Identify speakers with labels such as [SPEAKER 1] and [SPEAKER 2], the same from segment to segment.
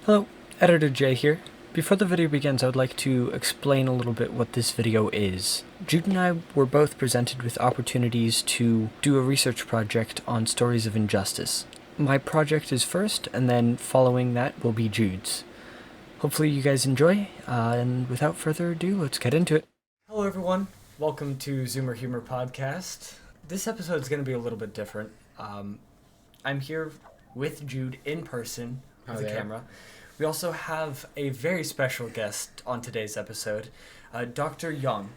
[SPEAKER 1] Hello, Editor J here. Before the video begins, I would like to explain a little bit what this video is. Jude and I were both presented with opportunities to do a research project on stories of injustice. My project is first, and then following that will be Jude's. Hopefully you guys enjoy, and without further ado, let's get into it. Hello everyone, welcome to Zoomer Humor Podcast. This episode is going to be a little bit different. I'm here with Jude in person with a camera. We also have a very special guest on today's episode, Dr. Young.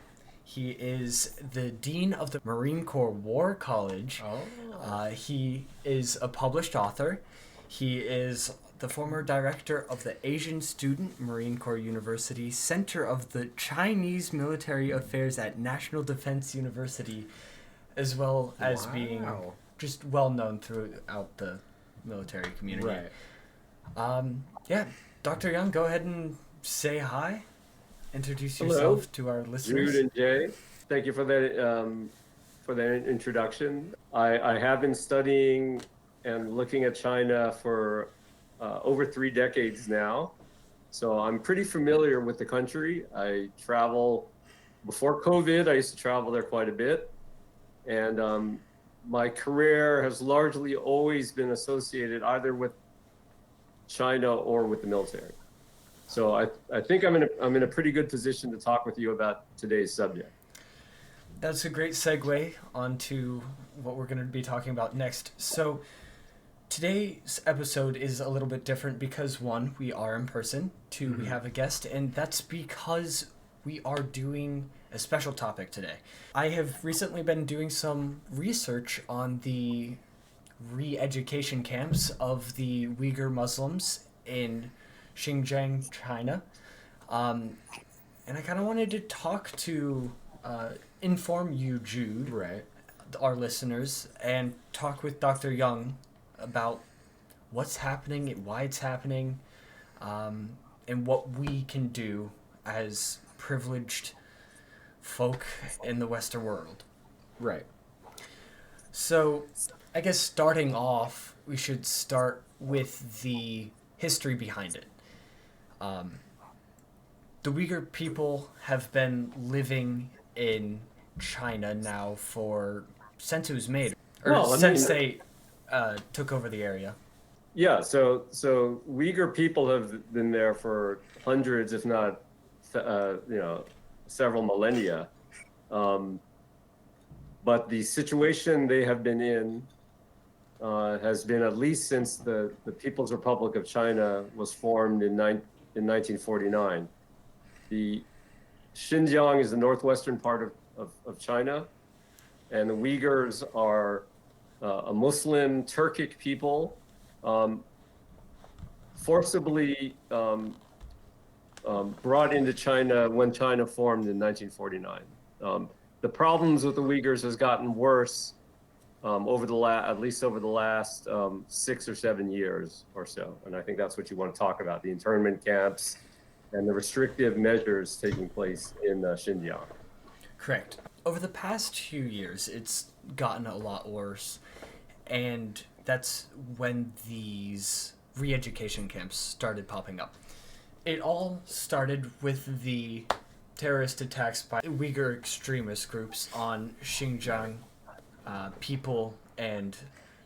[SPEAKER 1] He is the Dean of the Marine Corps War College. He is a published author. He is the former director of the Asian Student Marine Corps University, Center of the Chinese Military Affairs at National Defense University, as well as being just well known throughout the military community.
[SPEAKER 2] Right.
[SPEAKER 1] Yeah, Dr. Young, go ahead and say hi. Introduce
[SPEAKER 2] Hello.
[SPEAKER 1] yourself to our listeners.
[SPEAKER 2] Jude and Jay, thank you for that introduction. I have been studying and looking at China for over 3 decades now, so I'm pretty familiar with the country. I travel, before COVID, I used to travel there quite a bit, and my career has largely always been associated either with China or with the military. So I think I'm in a pretty good position to talk with you about today's subject.
[SPEAKER 1] That's a great segue onto what we're going to be talking about next. So today's episode is a little bit different because, one, we are in person, two, we have a guest, and that's because we are doing a special topic today. I have recently been doing some research on the re-education camps of the Uyghur Muslims in Xinjiang, China. And I kind of wanted to talk to, inform you, Jude,
[SPEAKER 2] Right.
[SPEAKER 1] our listeners, and talk with Dr. Young about what's happening, why it's happening, and what we can do as privileged folk in the Western world.
[SPEAKER 2] Right.
[SPEAKER 1] So, I guess starting off, we should start with the history behind it. The Uyghur people have been living in China now since it was made, or since they took over the area.
[SPEAKER 2] Yeah, so Uyghur people have been there for hundreds, if not, several millennia. But the situation they have been in has been, at least since the People's Republic of China was formed in 1949. The Xinjiang is the northwestern part of China, and the Uyghurs are a Muslim Turkic people, forcibly brought into China when China formed in 1949. The problems with the Uyghurs has gotten worse at least over the last 6 or 7 years or so, and I think that's what you want to talk about: the internment camps and the restrictive measures taking place in Xinjiang.
[SPEAKER 1] Correct. Over the past few years, it's gotten a lot worse, and that's when these re-education camps started popping up. It all started with the terrorist attacks by Uyghur extremist groups on Xinjiang people and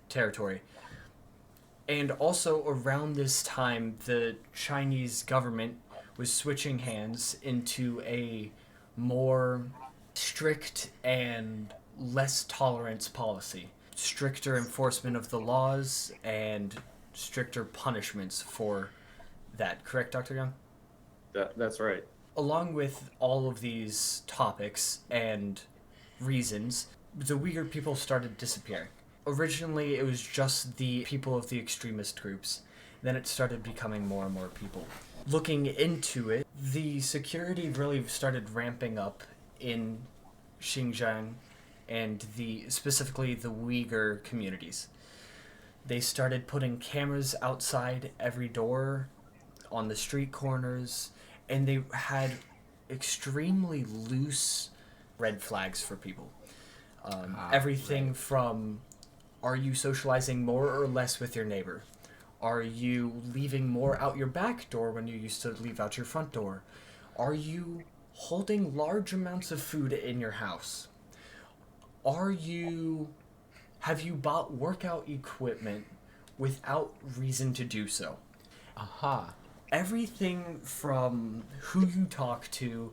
[SPEAKER 1] territory. And also around this time, the Chinese government was switching hands into a more strict and less tolerance policy. Stricter enforcement of the laws and stricter punishments for that. Correct, Dr. Young?
[SPEAKER 2] That's right.
[SPEAKER 1] Along with all of these topics and reasons, the Uyghur people started disappearing. Originally, it was just the people of the extremist groups. Then it started becoming more and more people. Looking into it, the security really started ramping up in Xinjiang and specifically the Uyghur communities. They started putting cameras outside every door, on the street corners, and they had extremely loose red flags for people. Everything from, are you socializing more or less with your neighbor? Are you leaving more out your back door when you used to leave out your front door? Are you holding large amounts of food in your house? Have you bought workout equipment without reason to do so?
[SPEAKER 3] Aha.
[SPEAKER 1] Everything from who you talk to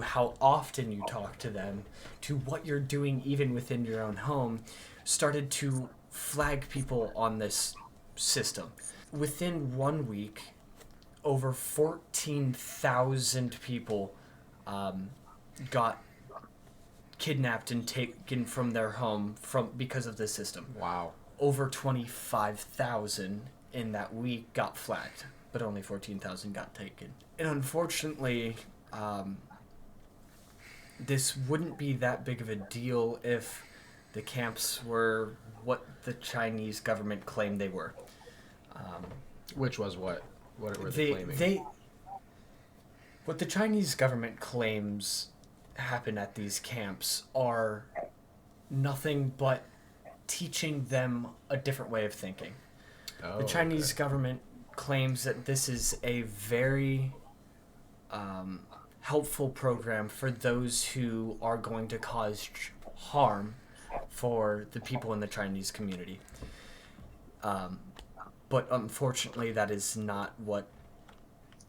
[SPEAKER 1] how often you talk to them, to what you're doing even within your own home, started to flag people on this system. Within 1 week, over 14,000 people got kidnapped and taken from their home because of this system.
[SPEAKER 3] Wow.
[SPEAKER 1] Over 25,000 in that week got flagged, but only 14,000 got taken. And unfortunately, this wouldn't be that big of a deal if the camps were what the Chinese government claimed they were.
[SPEAKER 3] Which was what? What were they claiming?
[SPEAKER 1] What the Chinese government claims happen at these camps are nothing but teaching them a different way of thinking.
[SPEAKER 3] Oh,
[SPEAKER 1] The Chinese government claims that this is a very helpful program for those who are going to cause harm for the people in the Chinese community. But unfortunately, that is not what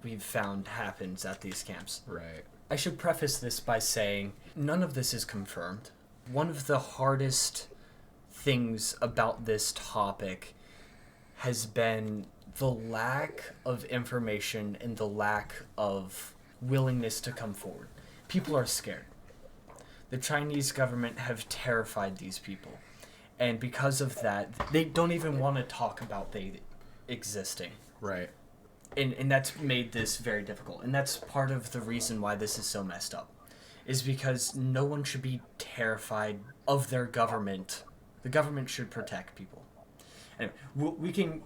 [SPEAKER 1] we've found happens at these camps.
[SPEAKER 3] Right.
[SPEAKER 1] I should preface this by saying none of this is confirmed. One of the hardest things about this topic has been the lack of information and the lack of willingness to come forward. People are scared. The Chinese government have terrified these people. And because of that, they don't even want to talk about they existing.
[SPEAKER 3] Right.
[SPEAKER 1] And that's made this very difficult. And that's part of the reason why this is so messed up. Is because no one should be terrified of their government. The government should protect people. Anyway, we can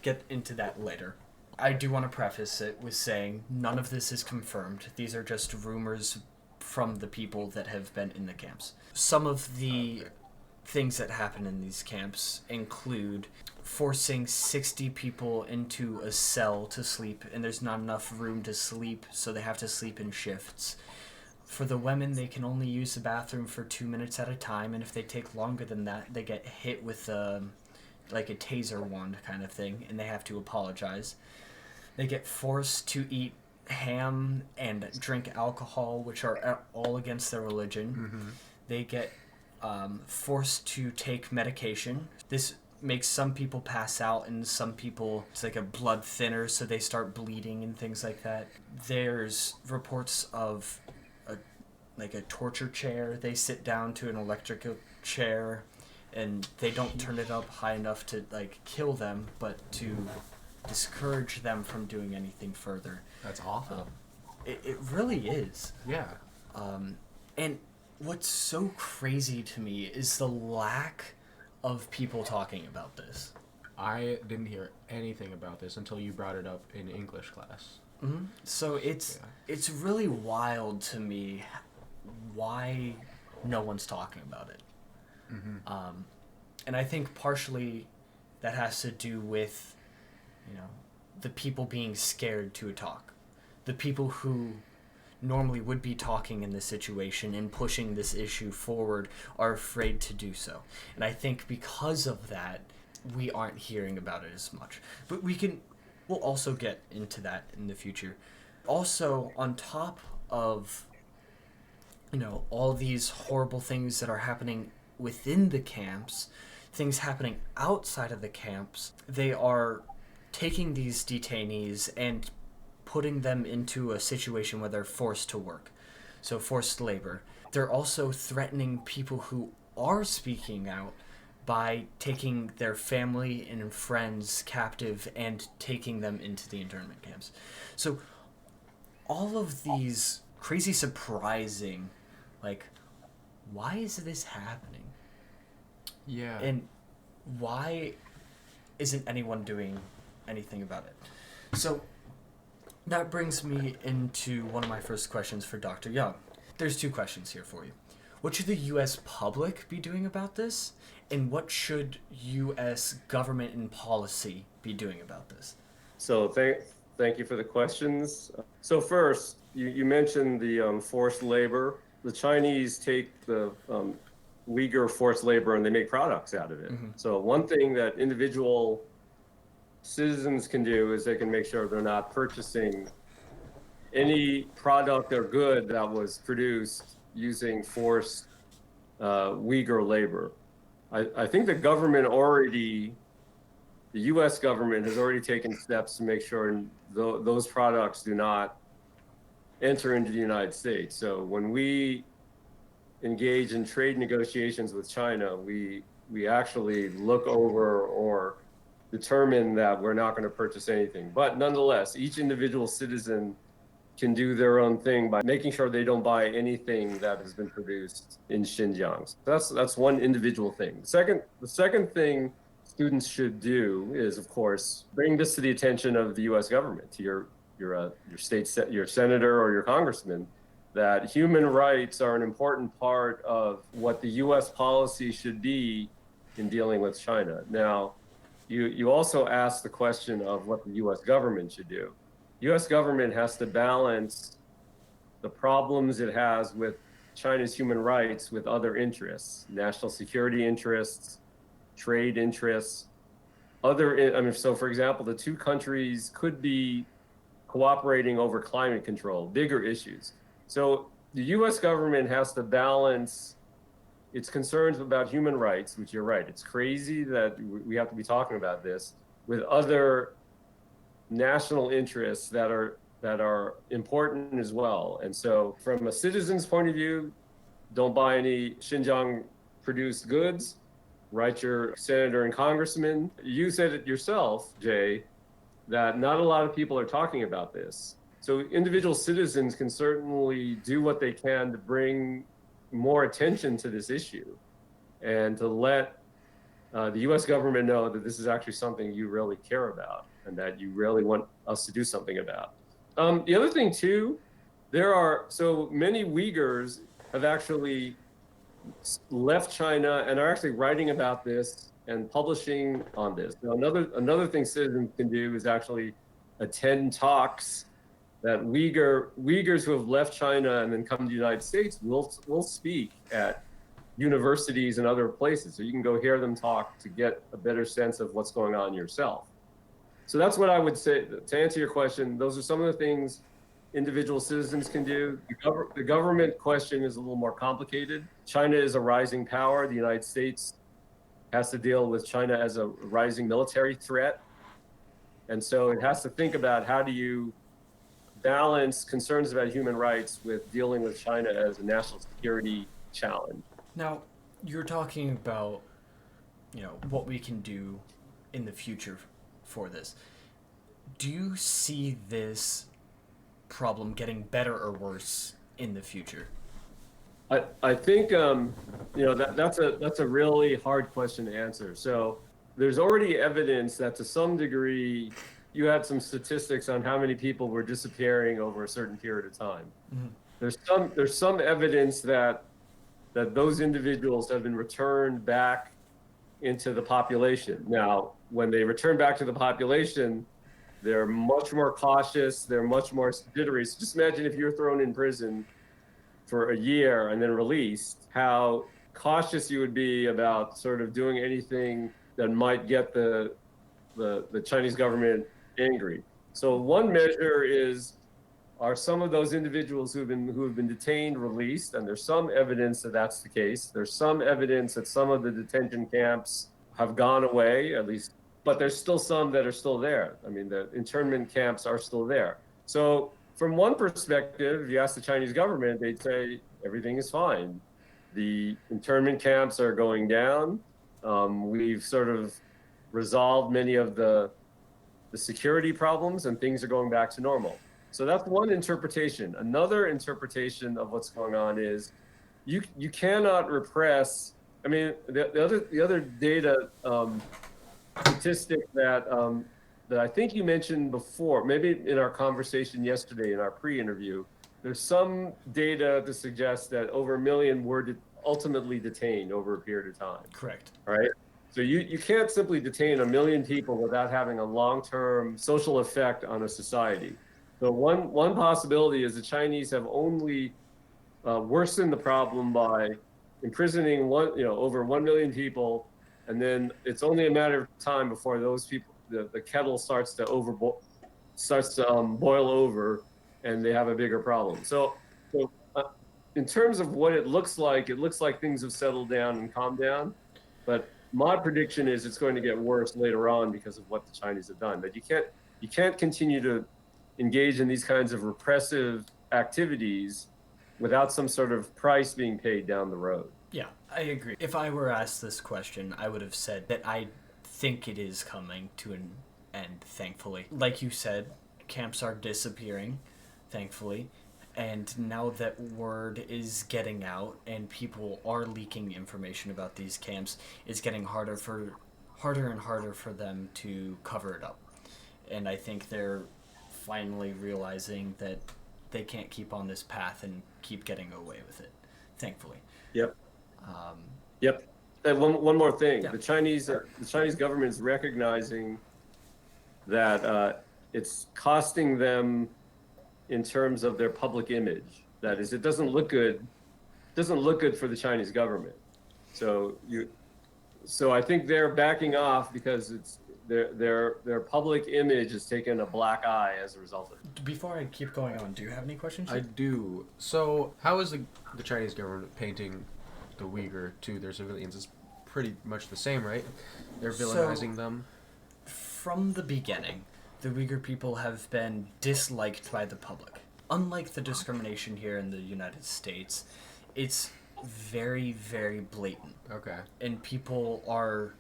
[SPEAKER 1] get into that later. I do want to preface it with saying none of this is confirmed. These are just rumors from the people that have been in the camps. Some of the things that happen in these camps include forcing 60 people into a cell to sleep, and there's not enough room to sleep, so they have to sleep in shifts. For the women, they can only use the bathroom for 2 minutes at a time, and if they take longer than that, they get hit with like a taser wand kind of thing, and they have to apologize. They get forced to eat ham and drink alcohol, which are all against their religion.
[SPEAKER 3] Mm-hmm.
[SPEAKER 1] They get forced to take medication. This makes some people pass out, and some people, it's like a blood thinner, so they start bleeding and things like that. There's reports of a torture chair. They sit down to an electrical chair, and they don't turn it up high enough to kill them, but to discourage them from doing anything further.
[SPEAKER 3] That's awful.
[SPEAKER 1] It really is.
[SPEAKER 3] Yeah.
[SPEAKER 1] And what's so crazy to me is the lack of people talking about this.
[SPEAKER 3] I didn't hear anything about this until you brought it up in English class.
[SPEAKER 1] Mm-hmm. So it's really wild to me why no one's talking about it.
[SPEAKER 3] Mm-hmm.
[SPEAKER 1] And I think partially that has to do with, the people being scared to talk. The people who normally would be talking in this situation and pushing this issue forward are afraid to do so. And I think because of that, we aren't hearing about it as much. But we'll also get into that in the future. Also, on top of, all these horrible things that are happening within the camps, things happening outside of the camps, they are taking these detainees and putting them into a situation where they're forced to work. So forced labor. They're also threatening people who are speaking out by taking their family and friends captive and taking them into the internment camps. So all of these crazy surprising, why is this happening?
[SPEAKER 3] Yeah.
[SPEAKER 1] And why isn't anyone doing anything about it? So that brings me into one of my first questions for Dr. Young. There's 2 questions here for you. What should the U.S. public be doing about this? And what should U.S. government and policy be doing about this?
[SPEAKER 2] So thank you for the questions. So first, you mentioned the forced labor. The Chinese take the Uyghur forced labor and they make products out of it.
[SPEAKER 1] Mm-hmm.
[SPEAKER 2] So one thing that individual citizens can do is they can make sure they're not purchasing any product or good that was produced using forced Uyghur labor. I think the U.S. government has already taken steps to make sure those products do not enter into the United States. So when we engage in trade negotiations with China, we actually look over or determine that we're not going to purchase anything. But nonetheless, each individual citizen can do their own thing by making sure they don't buy anything that has been produced in Xinjiang. So that's one individual thing. The second thing students should do is, of course, bring this to the attention of the U.S. government, to your your senator or your congressman, that human rights are an important part of what the U.S. policy should be in dealing with China. Now, you also asked the question of what the U.S. government should do. U.S. government has to balance the problems it has with China's human rights with other interests, national security interests, trade interests, so for example, the two countries could be cooperating over climate control, bigger issues. So the U.S. government has to balance its concerns about human rights, which you're right, it's crazy that we have to be talking about this, with other national interests that are important as well. And so from a citizen's point of view, don't buy any Xinjiang produced goods. Write your senator and congressman. You said it yourself, Jay, that not a lot of people are talking about this. So individual citizens can certainly do what they can to bring more attention to this issue and to let the U.S. government know that this is actually something you really care about and that you really want us to do something about. The other thing too, there are so many Uyghurs have actually left China and are actually writing about this and publishing on this. Now, another thing citizens can do is actually attend talks that Uyghurs who have left China and then come to the United States will speak at universities and other places. So you can go hear them talk to get a better sense of what's going on yourself. So that's what I would say to answer your question. Those are some of the things individual citizens can do. The government question is a little more complicated. China is a rising power. The United States has to deal with China as a rising military threat. And so it has to think about how do you balance concerns about human rights with dealing with China as a national security challenge.
[SPEAKER 1] Now, you're talking about, what we can do in the future for this. Do you see this problem getting better or worse in the future?
[SPEAKER 2] I think that's a really hard question to answer. So there's already evidence that to some degree, you had some statistics on how many people were disappearing over a certain period of time. Mm-hmm. There's some evidence that those individuals have been returned back into the population. Now, when they return back to the population, they're much more cautious. They're much more jittery. So just imagine if you're thrown in prison for a year and then released, how cautious you would be about sort of doing anything that might get the Chinese government angry. So one measure is, are some of those individuals who have been detained released? And there's some evidence that that's the case. There's some evidence that some of the detention camps have gone away, at least, but there's still some that are still there. I mean, the internment camps are still there. So from one perspective, if you ask the Chinese government, they'd say everything is fine. The internment camps are going down. We've sort of resolved many of the security problems and things are going back to normal. So that's one interpretation. Another interpretation of what's going on is you cannot repress. I mean, the other data statistic that I think you mentioned before, maybe in our conversation yesterday in our pre-interview, there's some data to suggest that over 1 million were ultimately detained over a period of time.
[SPEAKER 1] Correct.
[SPEAKER 2] All right. So you can't simply detain 1 million people without having a long-term social effect on a society. So one possibility is the Chinese have only worsened the problem by imprisoning over 1 million people, and then it's only a matter of time before those people the kettle starts to boil over, and they have a bigger problem. So in terms of what it looks like things have settled down and calmed down. But my prediction is it's going to get worse later on because of what the Chinese have done. But you can't continue to engage in these kinds of repressive activities without some sort of price being paid down the road.
[SPEAKER 1] Yeah, I agree. If I were asked this question, I would have said that I think it is coming to an end, thankfully. Like you said, camps are disappearing, thankfully. And now that word is getting out and people are leaking information about these camps, it's getting harder and harder for them to cover it up. And I think they're finally realizing that they can't keep on this path and keep getting away with it, thankfully.
[SPEAKER 2] Yep.
[SPEAKER 1] Um,
[SPEAKER 2] Yep. And one more thing,
[SPEAKER 1] Yeah.
[SPEAKER 2] the Chinese government is recognizing that it's costing them in terms of their public image. That is, it doesn't look good. Doesn't look good for the Chinese government. So I think they're backing off because it's their public image has taken a black eye as a result of it.
[SPEAKER 1] Before I keep going on, do you have any questions?
[SPEAKER 3] I do. So, how is the Chinese government painting the Uyghur to their civilians? It's pretty much the same, right? They're villainizing them.
[SPEAKER 1] From the beginning, the Uyghur people have been disliked by the public. Unlike the discrimination here in the United States, it's very, very blatant.
[SPEAKER 3] Okay.
[SPEAKER 1] And people are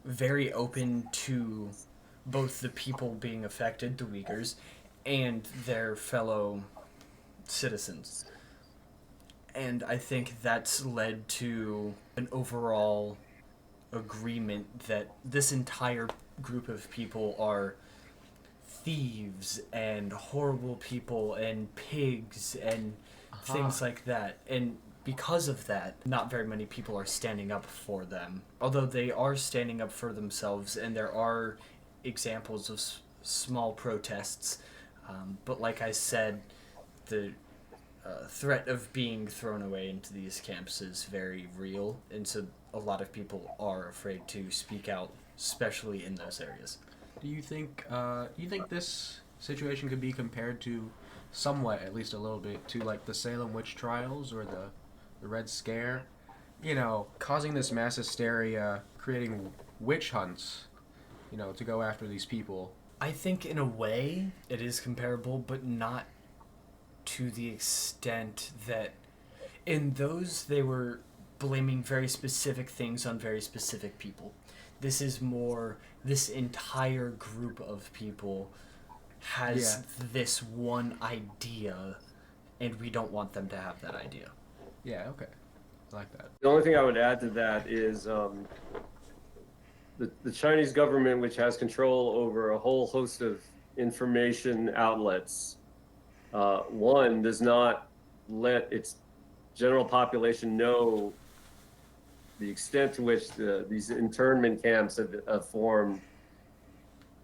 [SPEAKER 1] very open to both the people being affected, the Uyghurs, and their fellow citizens. And I think that's led to an overall agreement that this entire group of people are thieves and horrible people and pigs and things like that. And because of that, not very many people are standing up for them. Although they are standing up for themselves, and there are examples of small protests. But like I said, the threat of being thrown away into these camps is very real, and so a lot of people are afraid to speak out, especially in those areas.
[SPEAKER 3] Do you think this situation could be compared to somewhat, at least a little bit, to like the Salem witch trials or the Red Scare? You know, causing this mass hysteria, creating witch hunts, you know, to go after these people.
[SPEAKER 1] I think in a way it is comparable, but not to the extent that in those they were blaming very specific things on very specific people. This is more, this entire group of people has this one idea, and we don't want them to have that idea.
[SPEAKER 3] Yeah, okay. I like that.
[SPEAKER 2] The only thing I would add to that is the Chinese government, which has control over a whole host of information outlets, one, does not let its general population know the extent to which these internment camps have formed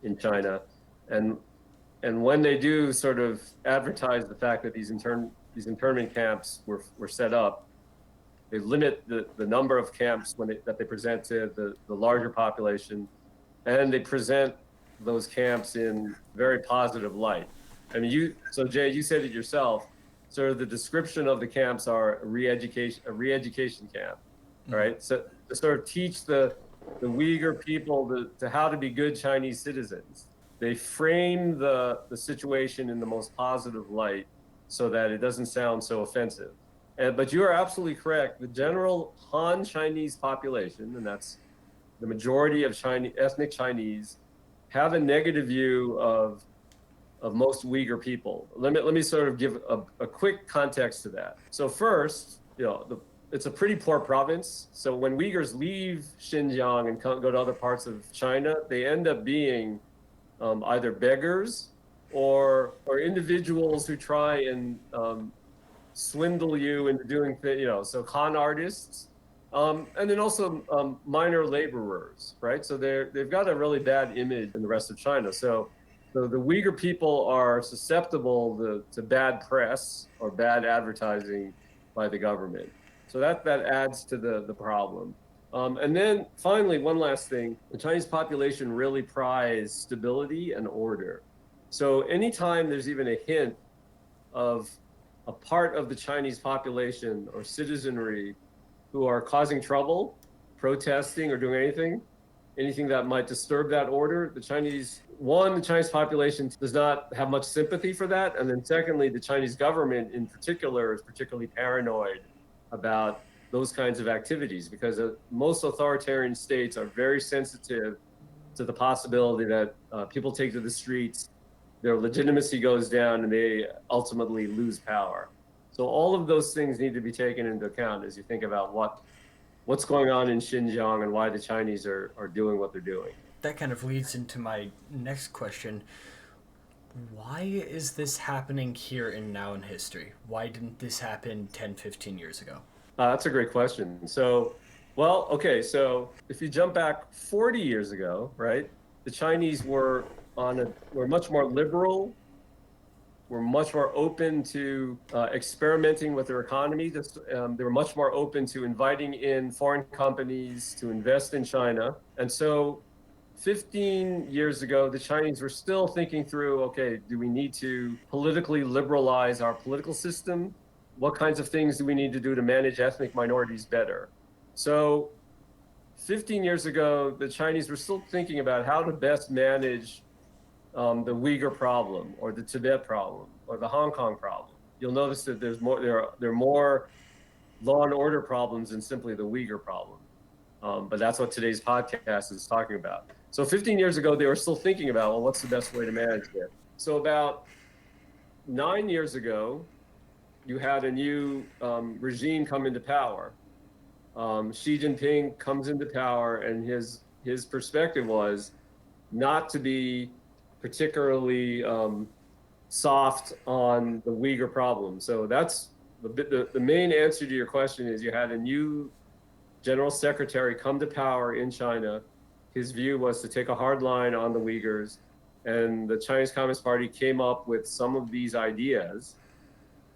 [SPEAKER 2] in China. And when they do sort of advertise the fact that these internment camps were set up, they limit the number of camps that they present to the larger population, and they present those camps in very positive light. I mean, Jay, you said it yourself. Sort of the description of the camps are a re-education camp, right? So to sort of teach the Uyghur people to how to be good Chinese citizens. They frame the situation in the most positive light so that it doesn't sound so offensive. But you are absolutely correct. The general Han Chinese population, and that's the majority of ethnic Chinese, have a negative view of most Uyghur people. Let me sort of give a quick context to that. So first, it's a pretty poor province. So when Uyghurs leave Xinjiang and go to other parts of China, they end up being either beggars or individuals who try and swindle you into doing things, so con artists, And then also minor laborers, right? So they've got a really bad image in the rest of China. So the Uyghur people are susceptible to bad press or bad advertising by the government. So that adds to the problem. And then finally, one last thing, the Chinese population really prize stability and order. So anytime there's even a hint of a part of the Chinese population or citizenry who are causing trouble, protesting, or doing anything that might disturb that order, the Chinese population does not have much sympathy for that. And then secondly, the Chinese government in particular is particularly paranoid about those kinds of activities because most authoritarian states are very sensitive to the possibility that people take to the streets, their legitimacy goes down, and they ultimately lose power. So all of those things need to be taken into account as you think about what's going on in Xinjiang and why the Chinese are doing what they're doing.
[SPEAKER 1] That kind of leads into my next question. Why is this happening here and now in history? Why didn't this happen 10, 15 years ago?
[SPEAKER 2] That's a great question. So if you jump back 40 years ago, right, the Chinese were much more liberal, were much more open to experimenting with their economy. They were much more open to inviting in foreign companies to invest in China. And so 15 years ago, the Chinese were still thinking through, okay, do we need to politically liberalize our political system? What kinds of things do we need to do to manage ethnic minorities better? So 15 years ago, the Chinese were still thinking about how to best manage the Uyghur problem or the Tibet problem or the Hong Kong problem. You'll notice that there are more law and order problems than simply the Uyghur problem. But that's what today's podcast is talking about. So 15 years ago, they were still thinking about, well, what's the best way to manage it? So about 9 years ago, you had a new regime come into power. Xi Jinping comes into power, and his perspective was not to be particularly soft on the Uyghur problem. So that's the main answer to your question is you had a new general secretary come to power in China. His view was to take a hard line on the Uyghurs, and the Chinese Communist Party came up with some of these ideas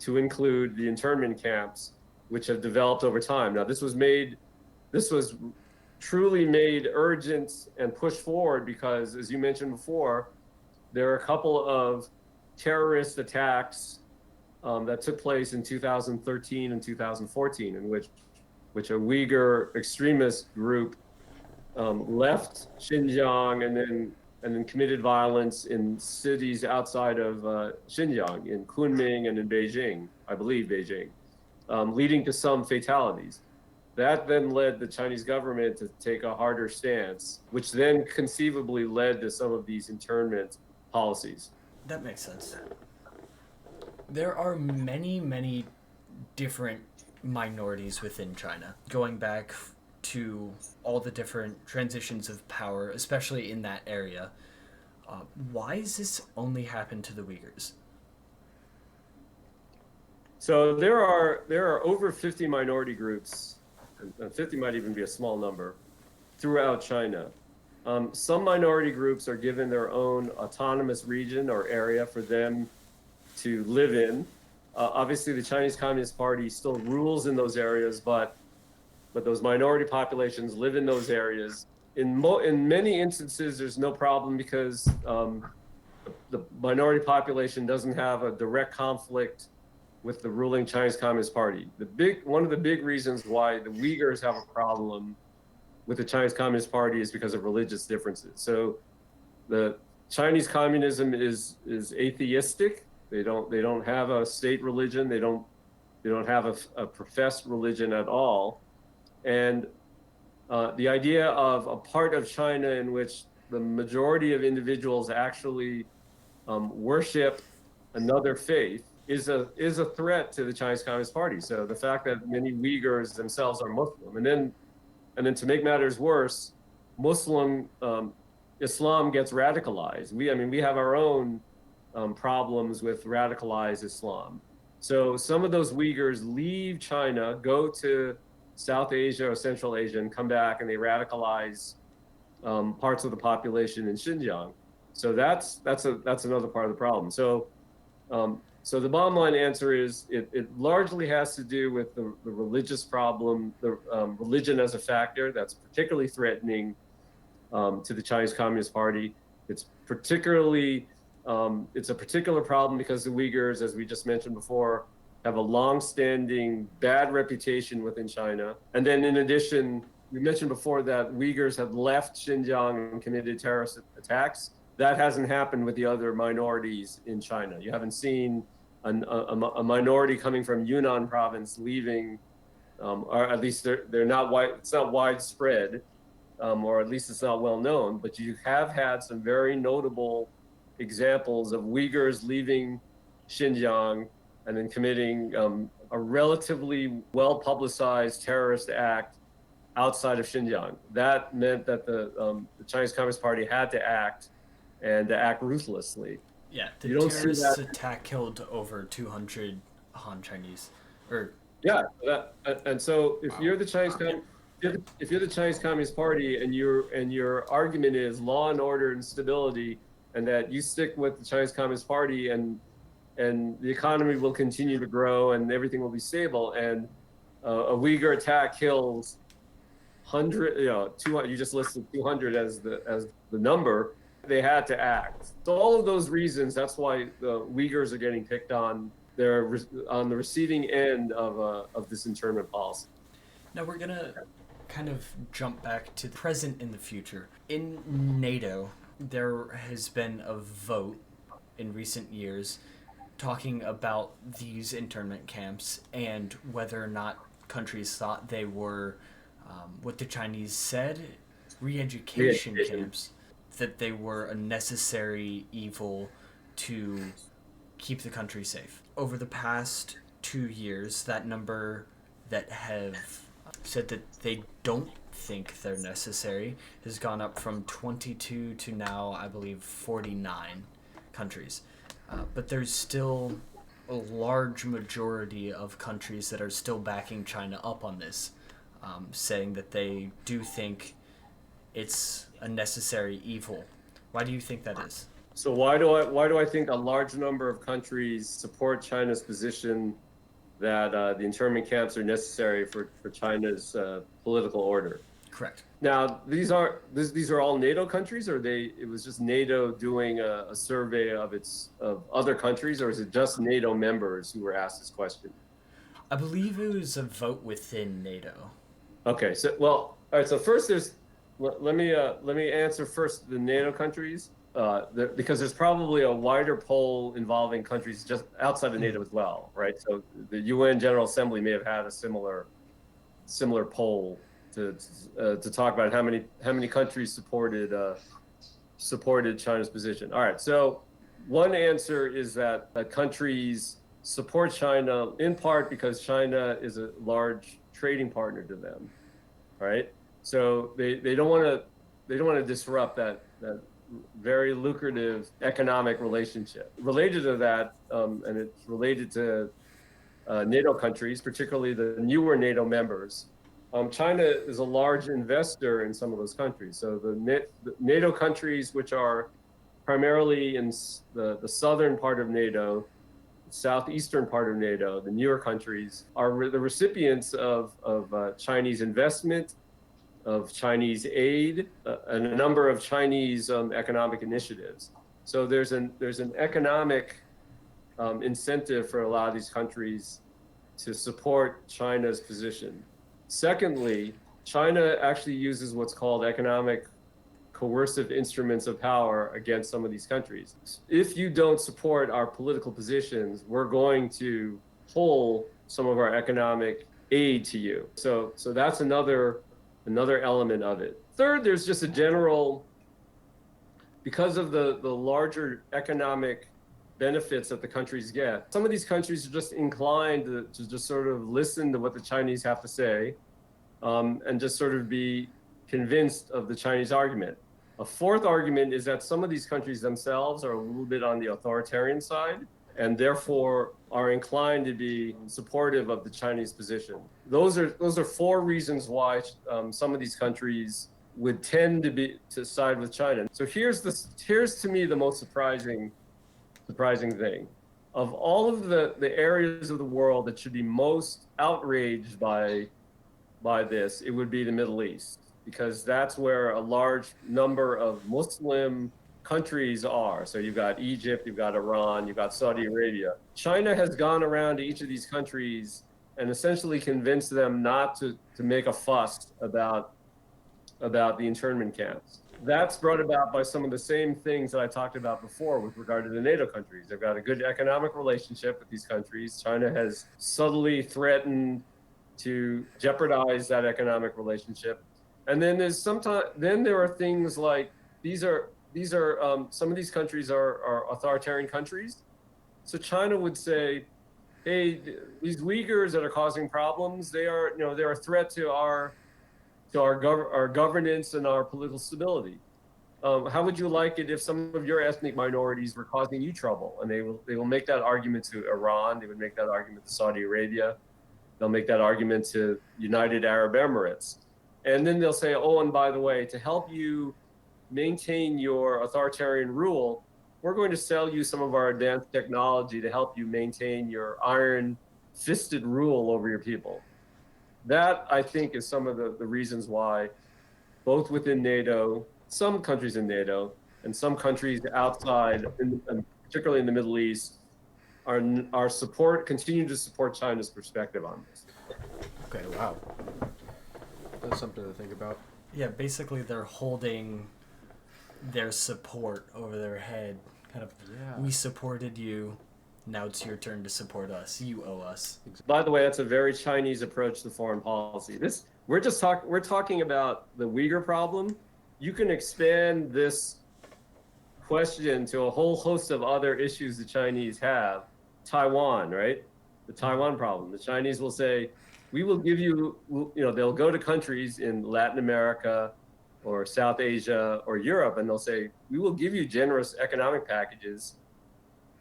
[SPEAKER 2] to include the internment camps, which have developed over time. Now, this was truly made urgent and pushed forward because, as you mentioned before, there are a couple of terrorist attacks that took place in 2013 and 2014, in which a Uyghur extremist group left Xinjiang and then committed violence in cities outside of Xinjiang, in Kunming and in Beijing, I believe Beijing, leading to some fatalities. That then led the Chinese government to take a harder stance, which then conceivably led to some of these internment policies.
[SPEAKER 1] That makes sense. There are many, many different minorities within China, going back to all the different transitions of power, especially in that area. Why does this only happen to the Uyghurs?
[SPEAKER 2] So there are over 50 minority groups, and 50 might even be a small number, throughout China. Some minority groups are given their own autonomous region or area for them to live in. Obviously, the Chinese Communist Party still rules in those areas, but those minority populations live in those areas. In many instances, there's no problem because the minority population doesn't have a direct conflict with the ruling Chinese Communist Party. One of the big reasons why the Uyghurs have a problem with the Chinese Communist Party is because of religious differences. So the Chinese communism is atheistic. They don't have a state religion. They don't have a professed religion at all. And the idea of a part of China in which the majority of individuals actually worship another faith is a threat to the Chinese Communist Party. So the fact that many Uyghurs themselves are Muslim, and then to make matters worse, Islam gets radicalized. We have our own problems with radicalized Islam. So some of those Uyghurs leave China, go to South Asia or Central Asia and come back and they radicalize parts of the population in Xinjiang. So that's another part of the problem. So the bottom line answer is it largely has to do with the religious problem, the religion as a factor that's particularly threatening to the Chinese Communist Party. It's a particular problem because the Uyghurs, as we just mentioned before, have a long-standing bad reputation within China. And then in addition, we mentioned before that Uyghurs have left Xinjiang and committed terrorist attacks. That hasn't happened with the other minorities in China. You haven't seen a minority coming from Yunnan province leaving, or at least they're not it's not widespread, or at least it's not well known, but you have had some very notable examples of Uyghurs leaving Xinjiang and then committing a relatively well-publicized terrorist act outside of Xinjiang. That meant that the Chinese Communist Party had to act, and to act ruthlessly.
[SPEAKER 1] Yeah, the terrorist attack killed over 200 Han Chinese.
[SPEAKER 2] Yeah, and so if you're the Chinese if you're the Chinese Communist Party and your argument is law and order and stability, and that you stick with the Chinese Communist Party and the economy will continue to grow and everything will be stable, and a Uyghur attack kills 200, you just listed 200 as the number, they had to act. So all of those reasons, that's why the Uyghurs are getting picked on. They're on the receiving end of this internment policy.
[SPEAKER 1] Now we're gonna kind of jump back to the present in the future. In NATO, there has been a vote in recent years talking about these internment camps and whether or not countries thought they were, what the Chinese said, re-education camps, that they were a necessary evil to keep the country safe. Over the past 2 years, that number that have said that they don't think they're necessary has gone up from 22 to now, I believe, 49 countries. But there's still a large majority of countries that are still backing China up on this, saying that they do think it's a necessary evil. Why do you think that is?
[SPEAKER 2] So why do I think a large number of countries support China's position that the internment camps are necessary for China's political order?
[SPEAKER 1] Correct.
[SPEAKER 2] Now, these are all NATO countries, or it was just NATO doing a survey of other countries, or is it just NATO members who were asked this question?
[SPEAKER 1] I believe it was a vote within NATO.
[SPEAKER 2] Okay, so all right. So first, let me answer first the NATO countries, because there's probably a wider poll involving countries just outside of NATO as well, right? So the UN General Assembly may have had a similar poll to talk about how many countries supported China's position. All right, so one answer is that countries support China in part because China is a large trading partner to them, right? So they don't want to disrupt that very lucrative economic relationship. Related to that, and it's related to NATO countries, particularly the newer NATO members. China is a large investor in some of those countries. So the NATO countries, which are primarily in the southern part of NATO, southeastern part of NATO, the newer countries, are the recipients of Chinese investment, of Chinese aid, and a number of Chinese economic initiatives. So there's an economic incentive for a lot of these countries to support China's position. Secondly, China actually uses what's called economic coercive instruments of power against some of these countries. If you don't support our political positions, we're going to pull some of our economic aid to you. So that's another element of it. Third, there's just a general, because of the larger economic benefits that the countries get, some of these countries are just inclined to just sort of listen to what the Chinese have to say, and just sort of be convinced of the Chinese argument. A fourth argument is that some of these countries themselves are a little bit on the authoritarian side, and therefore are inclined to be supportive of the Chinese position. Those are four reasons why some of these countries would tend to side with China. So here's to me the most surprising thing. Of all of the areas of the world that should be most outraged by this, it would be the Middle East, because that's where a large number of Muslim countries are. So you've got Egypt, you've got Iran, you've got Saudi Arabia. China has gone around to each of these countries and essentially convinced them not to make a fuss about the internment camps. That's brought about by some of the same things that I talked about before with regard to the NATO countries. They've got a good economic relationship with these countries. China has subtly threatened to jeopardize that economic relationship. And then there are things like some of these countries are authoritarian countries. So China would say, hey, these Uighurs that are causing problems, they're a threat to our governance and our political stability. How would you like it if some of your ethnic minorities were causing you trouble? And they will make that argument to Iran. They would make that argument to Saudi Arabia. They'll make that argument to United Arab Emirates. And then they'll say, oh, and by the way, to help you maintain your authoritarian rule, we're going to sell you some of our advanced technology to help you maintain your iron-fisted rule over your people. That, I think, is some of the reasons why both within NATO, some countries in NATO, and some countries outside, and particularly in the Middle East, continue to support China's perspective on this.
[SPEAKER 3] Okay, wow. That's something to think about.
[SPEAKER 1] Yeah, basically they're holding their support over their head. Kind of, we supported you, now it's your turn to support us. You owe us.
[SPEAKER 2] By the way, that's a very Chinese approach to foreign policy. We're talking about the Uyghur problem. You can expand this question to a whole host of other issues the Chinese have. Taiwan, right? The Taiwan problem. The Chinese will say, we will give you, they'll go to countries in Latin America or South Asia or Europe, and they'll say, we will give you generous economic packages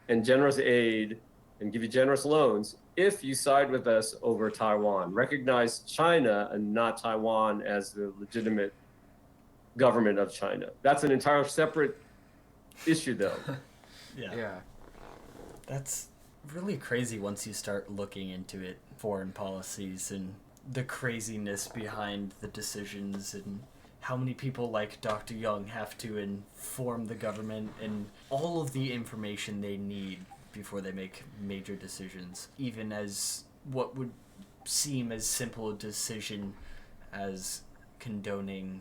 [SPEAKER 2] and generous aid and give you generous loans if you side with us over Taiwan. Recognize China and not Taiwan as the legitimate government of China. That's an entire separate issue, though.
[SPEAKER 1] Yeah. That's really crazy once you start looking into it, foreign policies and the craziness behind the decisions and how many people like Dr. Young have to inform the government and all of the information they need before they make major decisions, even as what would seem as simple a decision as condoning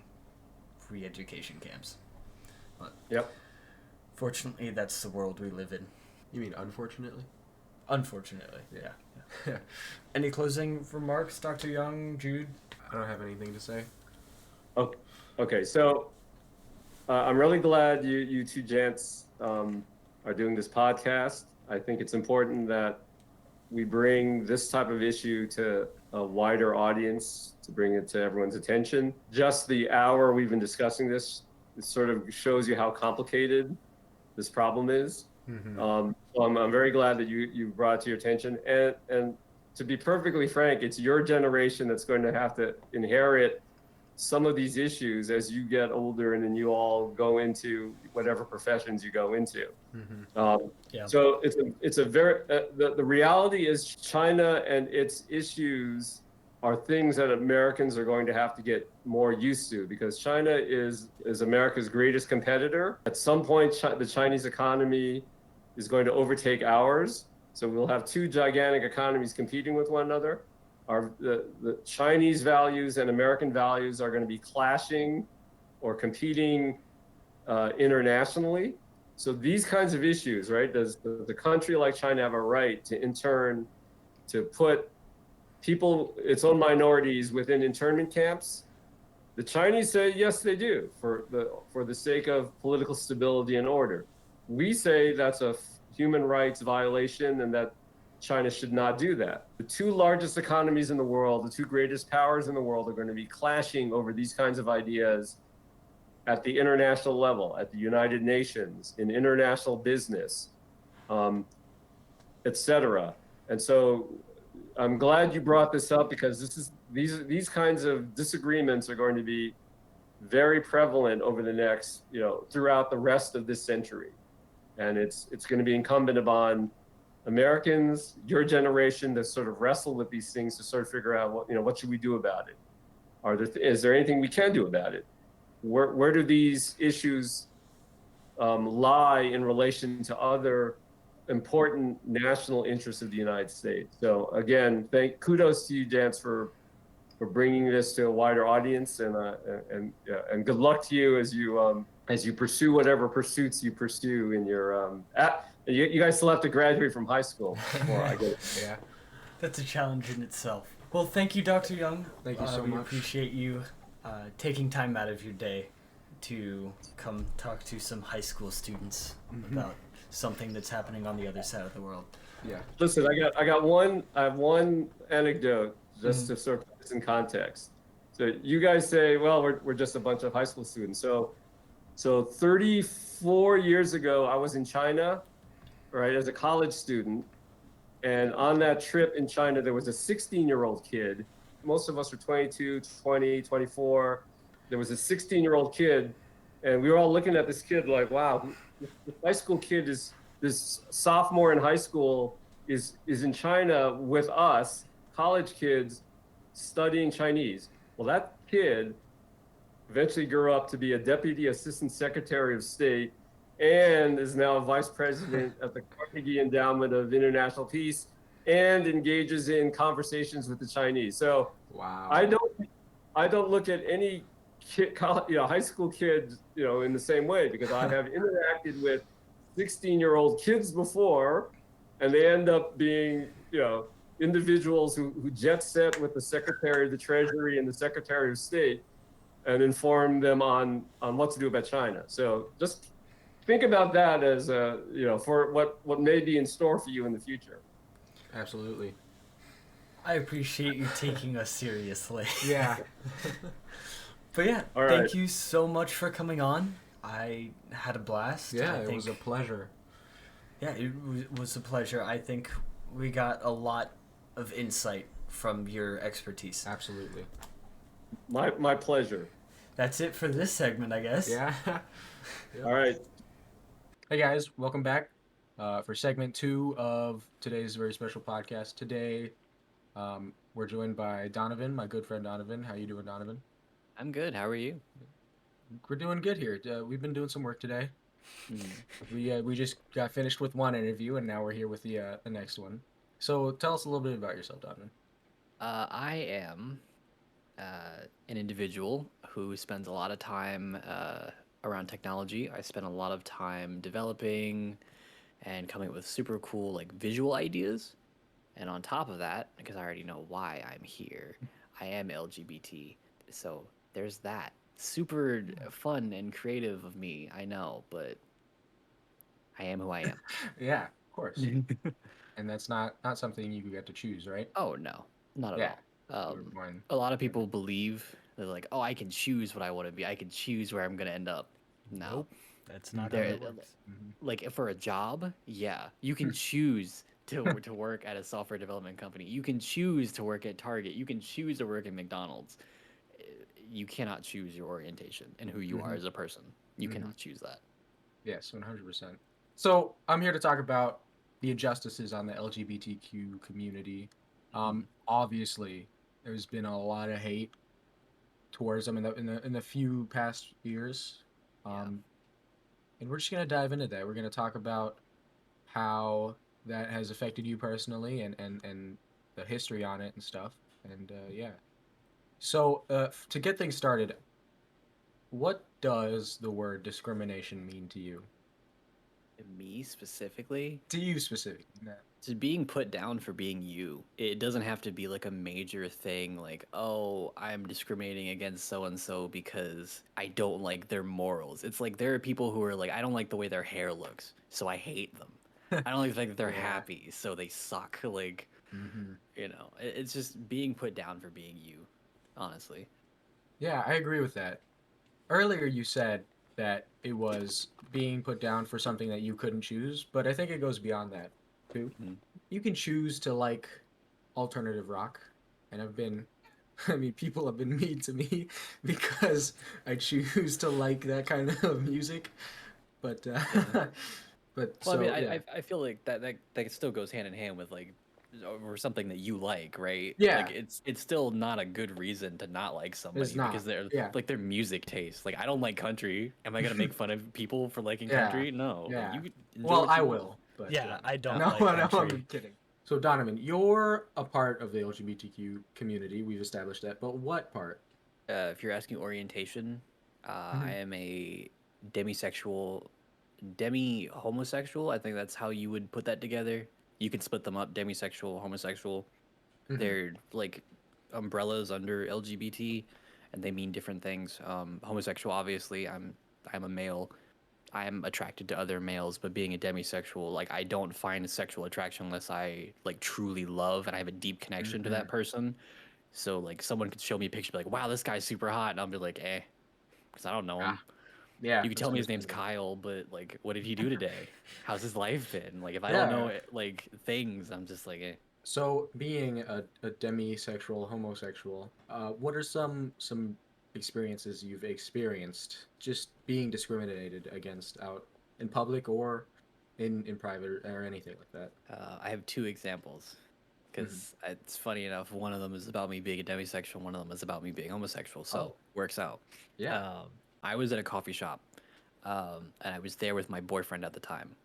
[SPEAKER 1] free education camps. But
[SPEAKER 2] yep.
[SPEAKER 1] Fortunately, that's the world we live in.
[SPEAKER 3] You mean unfortunately?
[SPEAKER 1] Unfortunately, yeah. Any closing remarks, Dr. Young, Jude?
[SPEAKER 3] I don't have anything to say.
[SPEAKER 2] Okay, so I'm really glad you two gents are doing this podcast. I think it's important that we bring this type of issue to a wider audience, to bring it to everyone's attention. Just the hour we've been discussing this, it sort of shows you how complicated this problem is. Mm-hmm. So I'm very glad that you brought it to your attention. And to be perfectly frank, it's your generation that's going to have to inherit some of these issues as you get older and then you all go into whatever professions you go into. Mm-hmm. So it's a very, the reality is China and its issues are things that Americans are going to have to get more used to, because China is America's greatest competitor. At some point, the Chinese economy is going to overtake ours. So we'll have two gigantic economies competing with one another. The Chinese values and American values are going to be clashing or competing internationally. So these kinds of issues, right? Does the country like China have a right to put people, its own minorities, within internment camps? The Chinese say yes, they do, for the sake of political stability and order. We say that's a human rights violation and that China should not do that. The two largest economies in the world, the two greatest powers in the world, are going to be clashing over these kinds of ideas at the international level, at the United Nations, in international business. etc. And so I'm glad you brought this up, because these kinds of disagreements are going to be very prevalent over the next, throughout the rest of this century. And it's going to be incumbent upon Americans, your generation, to sort of wrestle with these things, to sort of figure out what should we do about it? Is there anything we can do about it? Where do these issues lie in relation to other important national interests of the United States? So again, kudos to you, Dance, for bringing this to a wider audience, and good luck to you as you pursue whatever pursuits you pursue in your you guys still have to graduate from high school before I get it.
[SPEAKER 3] Yeah.
[SPEAKER 1] That's a challenge in itself. Well, thank you, Dr. Young.
[SPEAKER 3] Thank you so
[SPEAKER 1] we
[SPEAKER 3] much.
[SPEAKER 1] appreciate you taking time out of your day to come talk to some high school students about something that's happening on the other side of the world.
[SPEAKER 3] Yeah.
[SPEAKER 2] Listen, I have one anecdote just to sort of put this in context. So you guys say, well, we're just a bunch of high school students. So 34 years ago, I was in China, right, as a college student. And on that trip in China, there was a 16-year-old kid. Most of us were 22, 20, 24. There was a 16-year-old kid, and we were all looking at this kid like, wow, this high school kid this sophomore in high school is in China with us, college kids, studying Chinese. Well, that kid eventually grew up to be a deputy assistant secretary of state and is now a vice president at the Carnegie Endowment of International Peace, and engages in conversations with the Chinese. So
[SPEAKER 3] wow.
[SPEAKER 2] I don't look at any kid, high school kids, in the same way, because I have interacted with 16-year-old kids before, and they end up being, individuals who jet set with the Secretary of the Treasury and the Secretary of State, and inform them on what to do about China. So just think about that as for what may be in store for you in the future.
[SPEAKER 3] Absolutely.
[SPEAKER 1] I appreciate you taking us seriously.
[SPEAKER 3] Yeah.
[SPEAKER 1] But yeah,
[SPEAKER 2] All right.
[SPEAKER 1] Thank you so much for coming on. I had a blast.
[SPEAKER 3] Yeah,
[SPEAKER 1] it
[SPEAKER 3] was a pleasure.
[SPEAKER 1] Yeah, it was a pleasure. I think we got a lot of insight from your expertise.
[SPEAKER 3] Absolutely.
[SPEAKER 2] My pleasure.
[SPEAKER 1] That's it for this segment, I guess.
[SPEAKER 3] Yeah.
[SPEAKER 2] All right.
[SPEAKER 3] Hey guys, welcome back for segment 2 of today's very special podcast. Today, we're joined by Donivan, my good friend Donivan. How you doing, Donivan?
[SPEAKER 4] I'm good. How are you?
[SPEAKER 3] We're doing good here. We've been doing some work today. We just got finished with one interview, and now we're here with the next one. So tell us a little bit about yourself, Donivan.
[SPEAKER 4] I am an individual who spends a lot of time around technology. I spend a lot of time developing and coming up with super cool visual ideas. And on top of that, because I already know why I'm here, I am LGBT. So there's that. Super fun and creative of me, I know, but I am who I am.
[SPEAKER 3] Yeah, of course. And that's not something you get to choose, right?
[SPEAKER 4] Oh, no. Not at all. A lot of people believe they're like, oh, I can choose what I want to be. I can choose where I'm going to end up. No.
[SPEAKER 1] Nope. That's not how it works.
[SPEAKER 4] Like for a job, yeah, you can choose to work at a software development company. You can choose to work at Target. You can choose to work at McDonald's. You cannot choose your orientation and who you are as a person. You cannot choose that.
[SPEAKER 3] Yes, 100%. So I'm here to talk about the injustices on the LGBTQ community. Obviously, there's been a lot of hate towards them in the few past years. And we're just gonna dive into that. We're gonna talk about how that has affected you personally and the history on it and stuff. And yeah. So to get things started, what does the word discrimination mean to you?
[SPEAKER 4] Me specifically?
[SPEAKER 3] To you specifically. No.
[SPEAKER 4] To being put down for being you. It doesn't have to be like a major thing like, oh, I'm discriminating against so-and-so because I don't like their morals. It's like there are people who are like, I don't like the way their hair looks, so I hate them. I don't like the fact that they're happy, so they suck. Like, it's just being put down for being you, honestly.
[SPEAKER 3] Yeah, I agree with that. Earlier you said that it was being put down for something that you couldn't choose, but I think it goes beyond that. too.
[SPEAKER 4] Mhm.
[SPEAKER 3] You can choose to like alternative rock, and I mean, people have been mean to me because I choose to like that kind of music. But
[SPEAKER 4] Yeah.
[SPEAKER 3] but
[SPEAKER 4] Well, I mean,
[SPEAKER 3] so yeah,
[SPEAKER 4] I feel like that still goes hand in hand with like or something that you like, right? Like
[SPEAKER 3] yeah,
[SPEAKER 4] it's still not a good reason to not like
[SPEAKER 3] it's
[SPEAKER 4] somebody because
[SPEAKER 3] not.
[SPEAKER 4] they're
[SPEAKER 3] Yeah,
[SPEAKER 4] like their music taste. Like I don't like country. Am I gonna make fun of people for liking
[SPEAKER 3] yeah,
[SPEAKER 4] country? No. Like
[SPEAKER 3] yeah.
[SPEAKER 4] you enjoy
[SPEAKER 3] Well,
[SPEAKER 4] what
[SPEAKER 3] I
[SPEAKER 4] you want.
[SPEAKER 3] will, but
[SPEAKER 1] Yeah, I don't
[SPEAKER 3] no,
[SPEAKER 1] like
[SPEAKER 3] no, I'm
[SPEAKER 1] country.
[SPEAKER 3] kidding. So Donovan, you're a part of the LGBTQ community. We've established that, but what part?
[SPEAKER 4] If you're asking orientation, I
[SPEAKER 3] Mhm.
[SPEAKER 4] am a demisexual, demi-homosexual. I think that's how you would put that together. You can split them up, demisexual, homosexual.
[SPEAKER 3] Mhm.
[SPEAKER 4] They're like umbrellas under LGBT, and they mean different things. Homosexual, obviously, I'm a male. I'm attracted to other males, but being a demisexual, like I don't find sexual attraction unless I like truly love and I have a deep connection to that
[SPEAKER 3] Mhm.
[SPEAKER 4] person. So like someone could show me a picture, be like, "Wow, this guy's super hot," and I'll be like, "Eh," because I don't know him.
[SPEAKER 3] Ah, yeah,
[SPEAKER 4] You could
[SPEAKER 3] that's
[SPEAKER 4] tell me his name's
[SPEAKER 3] understandable.
[SPEAKER 4] Kyle, but like, what did he do today? How's his life been? Like, if I don't know
[SPEAKER 3] Yeah.
[SPEAKER 4] it, like things, I'm just like, eh.
[SPEAKER 3] So, being a demisexual, homosexual, what are some experiences you've experienced just being discriminated against out in public or in private or anything like that?
[SPEAKER 4] I have two examples
[SPEAKER 3] Hmm.
[SPEAKER 4] because it's funny enough. One of them is about me being a demisexual. One of them is about me being homosexual. So
[SPEAKER 3] Oh,
[SPEAKER 4] works out.
[SPEAKER 3] yeah.
[SPEAKER 4] Um, I was at a coffee shop, and I was there with my boyfriend at the time,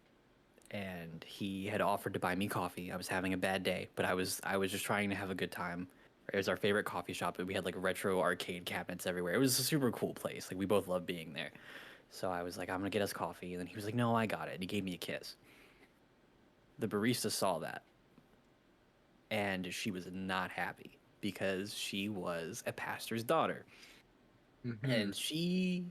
[SPEAKER 4] and he had offered to buy me coffee. I was having a bad day, but I was just trying to have a good time. It was our favorite coffee shop, and we had like retro arcade cabinets everywhere. It was a super cool place. Like we both loved being there. So I was like, I'm gonna get us coffee, and then he was like, No, I got it. And he gave me a kiss. The barista saw that, and she was not happy because she was a pastor's daughter,
[SPEAKER 3] Hmm.
[SPEAKER 4] and she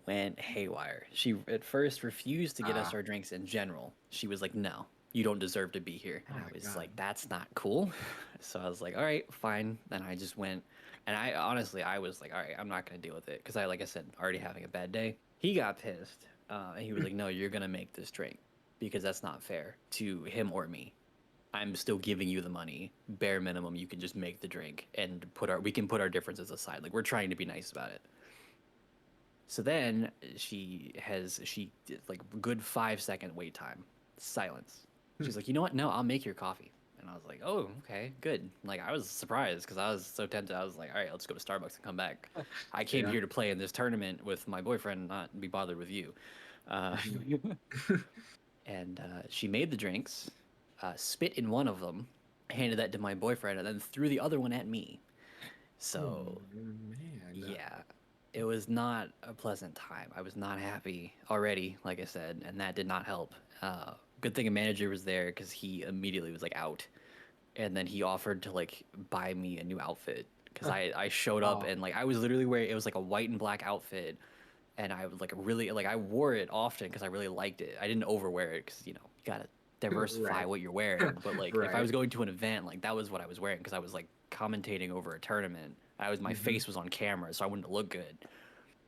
[SPEAKER 4] went haywire. She at first refused to get us
[SPEAKER 3] Ah,
[SPEAKER 4] our drinks in general. She was like, "No, you don't deserve to be here."
[SPEAKER 3] oh
[SPEAKER 4] And I
[SPEAKER 3] my
[SPEAKER 4] was
[SPEAKER 3] God.
[SPEAKER 4] like, "That's not cool." So I was like, "All right, fine." Then I just went, and I honestly, I was like, "All right, I'm not gonna deal with it," because like I said, already having a bad day. He got pissed, and he was like, "No, you're gonna make this drink because that's not fair to him or me. I'm still giving you the money. Bare minimum, you can just make the drink and we can put our differences aside. Like we're trying to be nice about it." So then she did like good 5 second wait time, silence. She's like, you know what? No, I'll make your coffee. And I was like, oh, okay, good. Like I was surprised because I was so tempted. I was like, all right, let's go to Starbucks and come back. I came
[SPEAKER 3] Yeah.
[SPEAKER 4] here to play in this tournament with my boyfriend, not be bothered with you. Uh,
[SPEAKER 3] Mhm.
[SPEAKER 4] and she made the drinks, spit in one of them, handed that to my boyfriend, and then threw the other one at me.
[SPEAKER 3] Oh
[SPEAKER 4] So
[SPEAKER 3] man.
[SPEAKER 4] yeah, it was not a pleasant time. I was not happy already, like I said, and that did not help. Good thing a manager was there because he immediately was like out, and then he offered to like buy me a new outfit because I showed up
[SPEAKER 3] Oh,
[SPEAKER 4] and like I was literally wearing it was like a white and black outfit, and I would like really like I wore it often because I really liked it. I didn't overwear it because you gotta diversify
[SPEAKER 3] right.
[SPEAKER 4] what you're wearing. But like if I
[SPEAKER 3] Right.
[SPEAKER 4] was going to an event, like that was what I was wearing because I was like commentating over a tournament. My
[SPEAKER 3] Hmm.
[SPEAKER 4] face was on camera, so I wouldn't look good.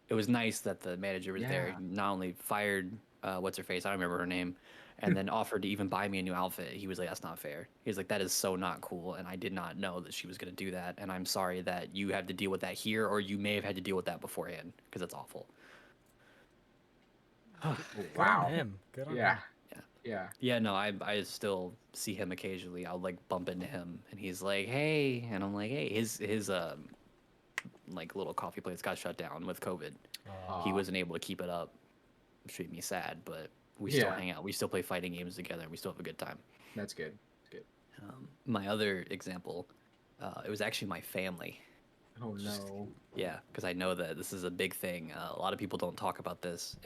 [SPEAKER 4] It was nice that the manager was there.
[SPEAKER 3] Yeah.
[SPEAKER 4] He not only fired what's her face, I don't remember her name, and then offered to even buy me a new outfit. He was like, "That's not fair." He was like, "That is so not cool," and I did not know that she was gonna do that. And I'm sorry that you had to deal with that here, or you may have had to deal with that beforehand because that's awful.
[SPEAKER 3] Oh,
[SPEAKER 1] Good on
[SPEAKER 3] wow.
[SPEAKER 1] him. Good on
[SPEAKER 3] Yeah.
[SPEAKER 1] him.
[SPEAKER 4] Yeah.
[SPEAKER 3] Yeah.
[SPEAKER 4] Yeah, no, I still see him occasionally. I'll like bump into him and he's like, "Hey," and I'm like, "Hey." His like little coffee place got shut down with COVID. He
[SPEAKER 3] Uh,
[SPEAKER 4] wasn't able to keep it up. Which made me sad, but we still
[SPEAKER 3] yeah.
[SPEAKER 4] hang out. We still play fighting games together and we still have a good time.
[SPEAKER 3] That's good. That's good.
[SPEAKER 4] My other example, it was actually my family.
[SPEAKER 3] Oh
[SPEAKER 4] Just
[SPEAKER 3] no.
[SPEAKER 4] yeah, because I know that this is a big thing. A lot of people don't talk about this,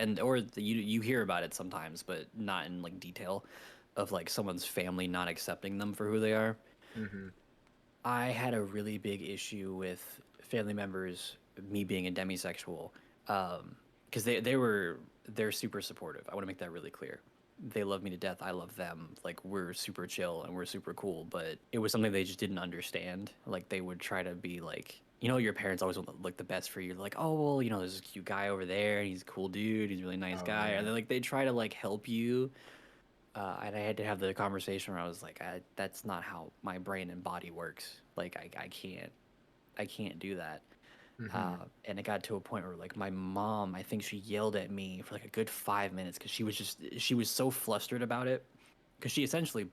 [SPEAKER 4] you hear about it sometimes, but not in like detail, of like someone's family not accepting them for who they are.
[SPEAKER 3] Hmm.
[SPEAKER 4] I had a really big issue with family members, me being a demisexual, because they're super supportive. I want to make that really clear. They love me to death. I love them. Like we're super chill and we're super cool. But it was something they just didn't understand. Like they would try to be like, your parents always want like the best for you. They're like, oh well, there's this cute guy over there. And he's a cool dude. He's a really nice
[SPEAKER 3] Oh
[SPEAKER 4] guy. And
[SPEAKER 3] yeah.
[SPEAKER 4] then like they try to like help you And I had to have the conversation where I was like, that's not how my brain and body works. Like, I can't do that. And it got to a point where like my mom, I think she yelled at me for like a good 5 minutes because she was so flustered about it because she essentially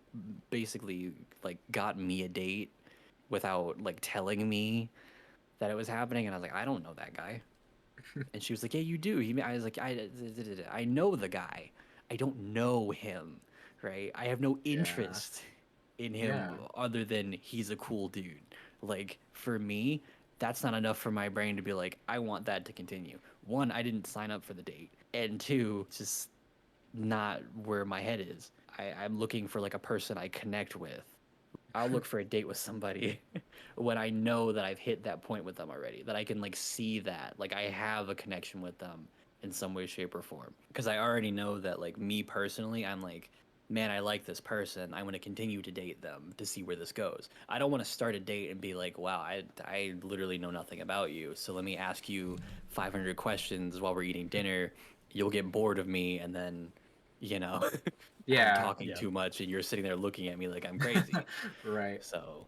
[SPEAKER 4] basically like got me a date without like telling me that it was happening, and I was like, I don't know that guy. And she was like, yeah, you do. I was like, I know the guy. I don't know him, right? I have no
[SPEAKER 5] Yeah.
[SPEAKER 4] interest in him
[SPEAKER 5] Yeah.
[SPEAKER 4] other than he's a cool dude. Like, for me, that's not enough for my brain to be like, I want that to continue. One, I didn't sign up for the date. And two, just not where my head is. I'm looking for like a person I connect with. I'll look for a date with somebody when I know that I've hit that point with them already, that I can like see that, like I have a connection with them in some way, shape, or form. Because I already know that, like me personally, I'm like, man, I like this person. I want to continue to date them to see where this goes. I don't want to start a date and be like, wow, I literally know nothing about you. So let me ask you 500 questions while we're eating dinner. You'll get bored of me, and then, you know, I'm
[SPEAKER 5] Yeah.
[SPEAKER 4] talking too much and you're sitting there looking at me like I'm crazy.
[SPEAKER 5] Right.
[SPEAKER 4] So,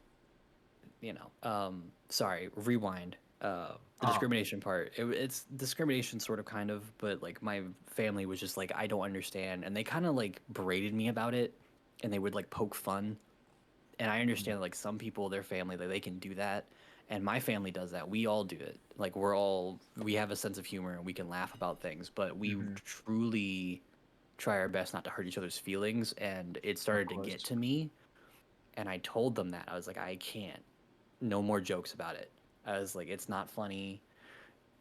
[SPEAKER 4] sorry, rewind. The
[SPEAKER 5] Oh.
[SPEAKER 4] discrimination part. It's discrimination, sort of, kind of, but like my family was just like, I don't understand, and they kind of like berated me about it, and they would like poke fun. And I understand like some people, their family, like they can do that, and my family does that. We all do it. Like we have a sense of humor and we can laugh about things, but we truly try our best not to hurt each other's feelings. And it
[SPEAKER 5] Of
[SPEAKER 4] started to get
[SPEAKER 5] course.
[SPEAKER 4] to me, and I told them that I was like, I can't. No more jokes about it. I was like, it's not funny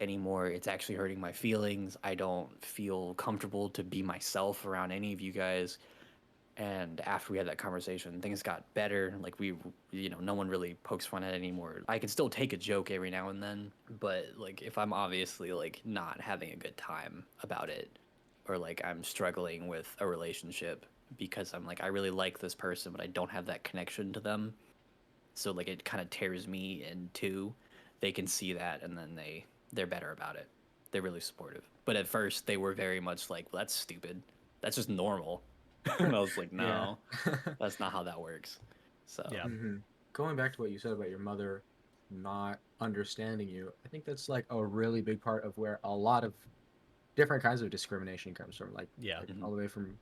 [SPEAKER 4] anymore. It's actually hurting my feelings. I don't feel comfortable to be myself around any of you guys. And after we had that conversation, things got better. Like no one really pokes fun at it anymore. I can still take a joke every now and then, but like if I'm obviously like not having a good time about it, or like I'm struggling with a relationship because I'm like I really like this person, but I don't have that connection to them, so like it kind of tears me in two. They can see that, and then they're better about it. They're really supportive. But at first they were very much like, well, that's stupid. That's just normal. And I was like,
[SPEAKER 5] Yeah.
[SPEAKER 4] no, that's not how that works. So
[SPEAKER 1] Yeah.
[SPEAKER 5] Going back to what you said about your mother not understanding you, I think that's like a really big part of where a lot of different kinds of discrimination comes from,
[SPEAKER 1] Yeah.
[SPEAKER 5] like all the way from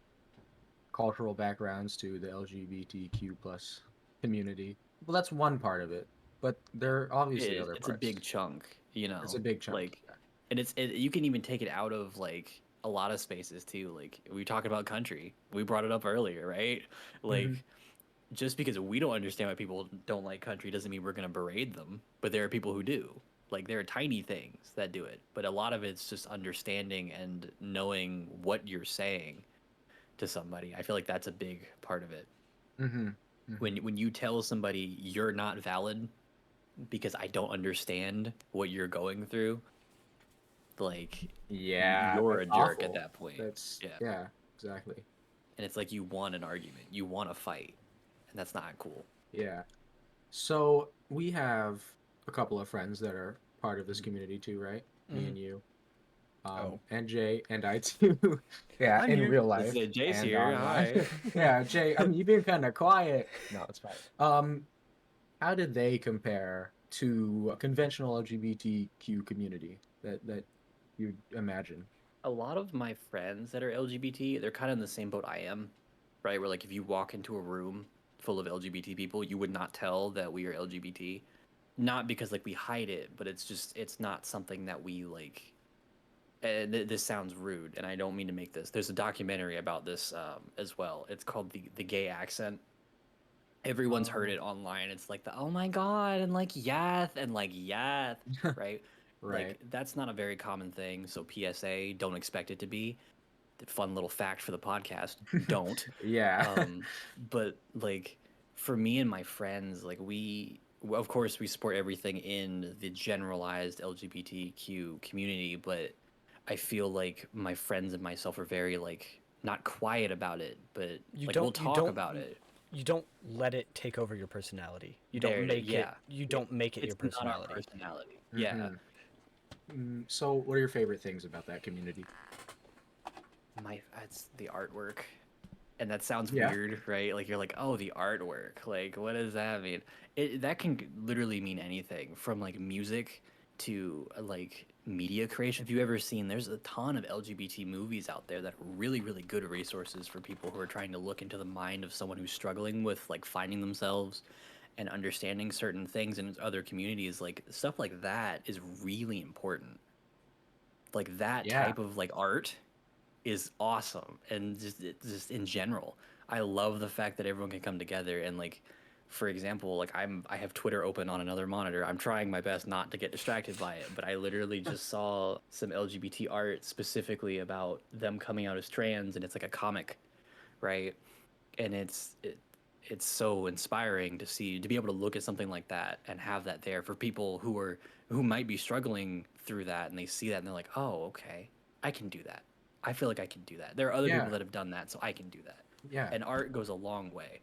[SPEAKER 5] cultural backgrounds to the LGBTQ plus community. Well, that's one part of it, but there are obviously other
[SPEAKER 4] it's a big
[SPEAKER 5] parts.
[SPEAKER 4] chunk,
[SPEAKER 5] It's a big chunk.
[SPEAKER 4] like, and you can even take it out of like a lot of spaces too. Like we talked about country, we brought it up earlier, right?
[SPEAKER 5] Hmm.
[SPEAKER 4] Like just because we don't understand why people don't like country doesn't mean we're going to berate them. But there are people who do. Like there are tiny things that do it, but a lot of it's just understanding and knowing what you're saying to somebody. I feel like that's a big part of it.
[SPEAKER 5] Hmm. Hmm.
[SPEAKER 4] When you tell somebody you're not valid because I don't understand what you're going through, like
[SPEAKER 5] Yeah,
[SPEAKER 4] you're
[SPEAKER 5] that's
[SPEAKER 4] a jerk at
[SPEAKER 5] awful.
[SPEAKER 4] that point.
[SPEAKER 5] That's
[SPEAKER 4] Yeah.
[SPEAKER 5] yeah, exactly.
[SPEAKER 4] And it's like you won an argument, you won a fight, and that's not cool.
[SPEAKER 5] Yeah. So we have a couple of friends that are part of this community too, right? Me and you,
[SPEAKER 1] Oh,
[SPEAKER 5] and Jay and I too. Yeah,
[SPEAKER 1] I'm
[SPEAKER 5] in
[SPEAKER 1] here.
[SPEAKER 5] real
[SPEAKER 4] Let's
[SPEAKER 5] life
[SPEAKER 4] say Jay's
[SPEAKER 5] and
[SPEAKER 4] here.
[SPEAKER 5] online.
[SPEAKER 4] Hi.
[SPEAKER 5] Yeah, Jay. I mean, you've been kind of quiet. No, it's fine. How did they compare to a conventional LGBTQ community that you'd imagine?
[SPEAKER 4] A lot of my friends that are LGBT, they're kind of in the same boat I am, right? Where like if you walk into a room full of LGBT people, you would not tell that we are LGBT. Not because like we hide it, but it's not something that we like. This sounds rude, and I don't mean to make this. There's a documentary about this as well. It's called the gay accent. Everyone's heard
[SPEAKER 5] Oh,
[SPEAKER 4] it online. It's like the oh my god and like yath and like yath, right?
[SPEAKER 5] right.
[SPEAKER 4] Like that's not a very common thing. So PSA, don't expect it to be. Fun little fact for the podcast. Don't.
[SPEAKER 5] Yeah.
[SPEAKER 4] Um, but like for me and my friends, like well, of course we support everything in the generalized LGBTQ community, but I feel like my friends and myself are very like not quiet about it, but
[SPEAKER 1] you
[SPEAKER 4] like we'll
[SPEAKER 1] don't you
[SPEAKER 4] talk
[SPEAKER 1] don't
[SPEAKER 4] about it.
[SPEAKER 1] you don't let it take over your personality. You don't
[SPEAKER 4] There it is.
[SPEAKER 1] make it
[SPEAKER 4] Yeah.
[SPEAKER 1] you don't make it
[SPEAKER 4] It's
[SPEAKER 1] your
[SPEAKER 4] not our
[SPEAKER 1] personality.
[SPEAKER 4] personality. Yeah.
[SPEAKER 5] Hmm. So, what are your favorite things about that community?
[SPEAKER 4] It's the artwork. And that sounds
[SPEAKER 5] Yeah.
[SPEAKER 4] weird, right? Like you're like, oh, the artwork. Like, what does that mean? That can literally mean anything from like music to like media creation. If you ever seen, there's a ton of LGBT movies out there that are really, really good resources for people who are trying to look into the mind of someone who's struggling with like finding themselves and understanding certain things in other communities. Like stuff like that is really important. Like that
[SPEAKER 5] Yeah.
[SPEAKER 4] type of like art is awesome, and just in general I love the fact that everyone can come together and like, for example, like I have Twitter open on another monitor. I'm trying my best not to get distracted by it, but I literally just saw some LGBT art specifically about them coming out as trans, and it's like a comic, right? And it's so inspiring to see, to be able to look at something like that and have that there for people who might be struggling through that, and they see that and they're like, oh, okay, I can do that. I feel like I can do that. There are other
[SPEAKER 5] Yeah.
[SPEAKER 4] people that have done that, so I can do that.
[SPEAKER 5] Yeah.
[SPEAKER 4] And art goes a long way,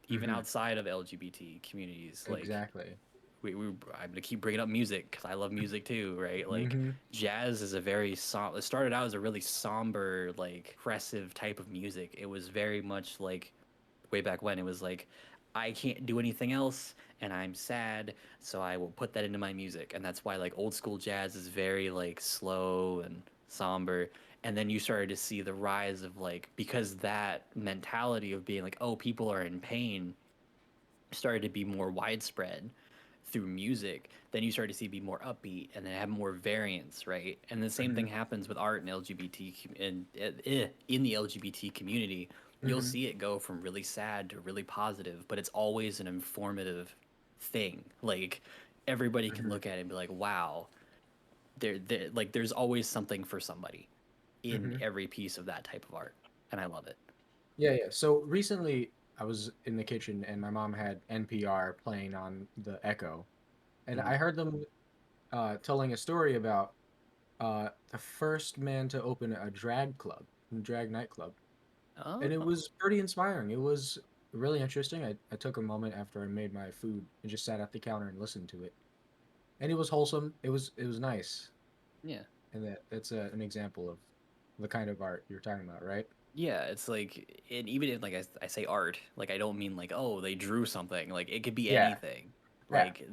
[SPEAKER 4] even
[SPEAKER 5] Mhm.
[SPEAKER 4] outside of LGBT communities. Like
[SPEAKER 5] Exactly.
[SPEAKER 4] I'm gonna keep bringing up music because I love music too, right? Like
[SPEAKER 5] Mhm.
[SPEAKER 4] jazz is a very it started out as a really somber, like oppressive type of music. It was very much like way back when it was like, I can't do anything else and I'm sad, so I will put that into my music. And that's why like old school jazz is very like slow and somber. And then you started to see the rise of like, because that mentality of being like, oh, people are in pain started to be more widespread through music, then you start to see be more upbeat and then have more variance, right? And the same thing
[SPEAKER 5] Mhm.
[SPEAKER 4] happens with art and LGBT in the LGBT community. You'll
[SPEAKER 5] Mhm.
[SPEAKER 4] see it go from really sad to really positive, but it's always an informative thing. Like everybody can
[SPEAKER 5] Mhm.
[SPEAKER 4] look at it and be like, "Wow, like there's always something for somebody in
[SPEAKER 5] Mhm.
[SPEAKER 4] every piece of that type of art," and I love it.
[SPEAKER 5] Yeah, yeah. So recently, I was in the kitchen and my mom had NPR playing on the Echo, and
[SPEAKER 4] Mhm.
[SPEAKER 5] I heard them telling a story about the first man to open a drag club, a drag nightclub, and it
[SPEAKER 4] Oh,
[SPEAKER 5] was pretty inspiring. It was really interesting. I took a moment after I made my food and just sat at the counter and listened to it, and it was wholesome. It was nice,
[SPEAKER 4] yeah.
[SPEAKER 5] and that's an example of the kind of art you're talking about, right?
[SPEAKER 4] Yeah, it's like, and even if like I say art, like I don't mean like, oh, they drew something. Like it could be
[SPEAKER 5] Yeah,
[SPEAKER 4] anything.
[SPEAKER 5] yeah.
[SPEAKER 4] Like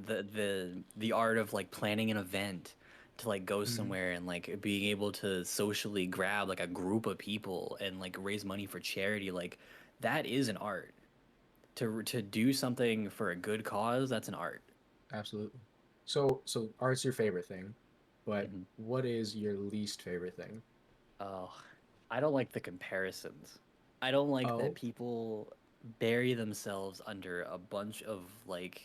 [SPEAKER 4] the art of like planning an event to like go
[SPEAKER 5] Hmm.
[SPEAKER 4] somewhere and like being able to socially grab like a group of people and like raise money for charity. Like that is an art. To do something for a good cause, that's an art.
[SPEAKER 5] Absolutely. So art's your favorite thing, but
[SPEAKER 4] Mhm.
[SPEAKER 5] what is your least favorite thing?
[SPEAKER 4] Oh, I don't like the comparisons. I don't like that
[SPEAKER 5] Oh,
[SPEAKER 4] people bury themselves under a bunch of like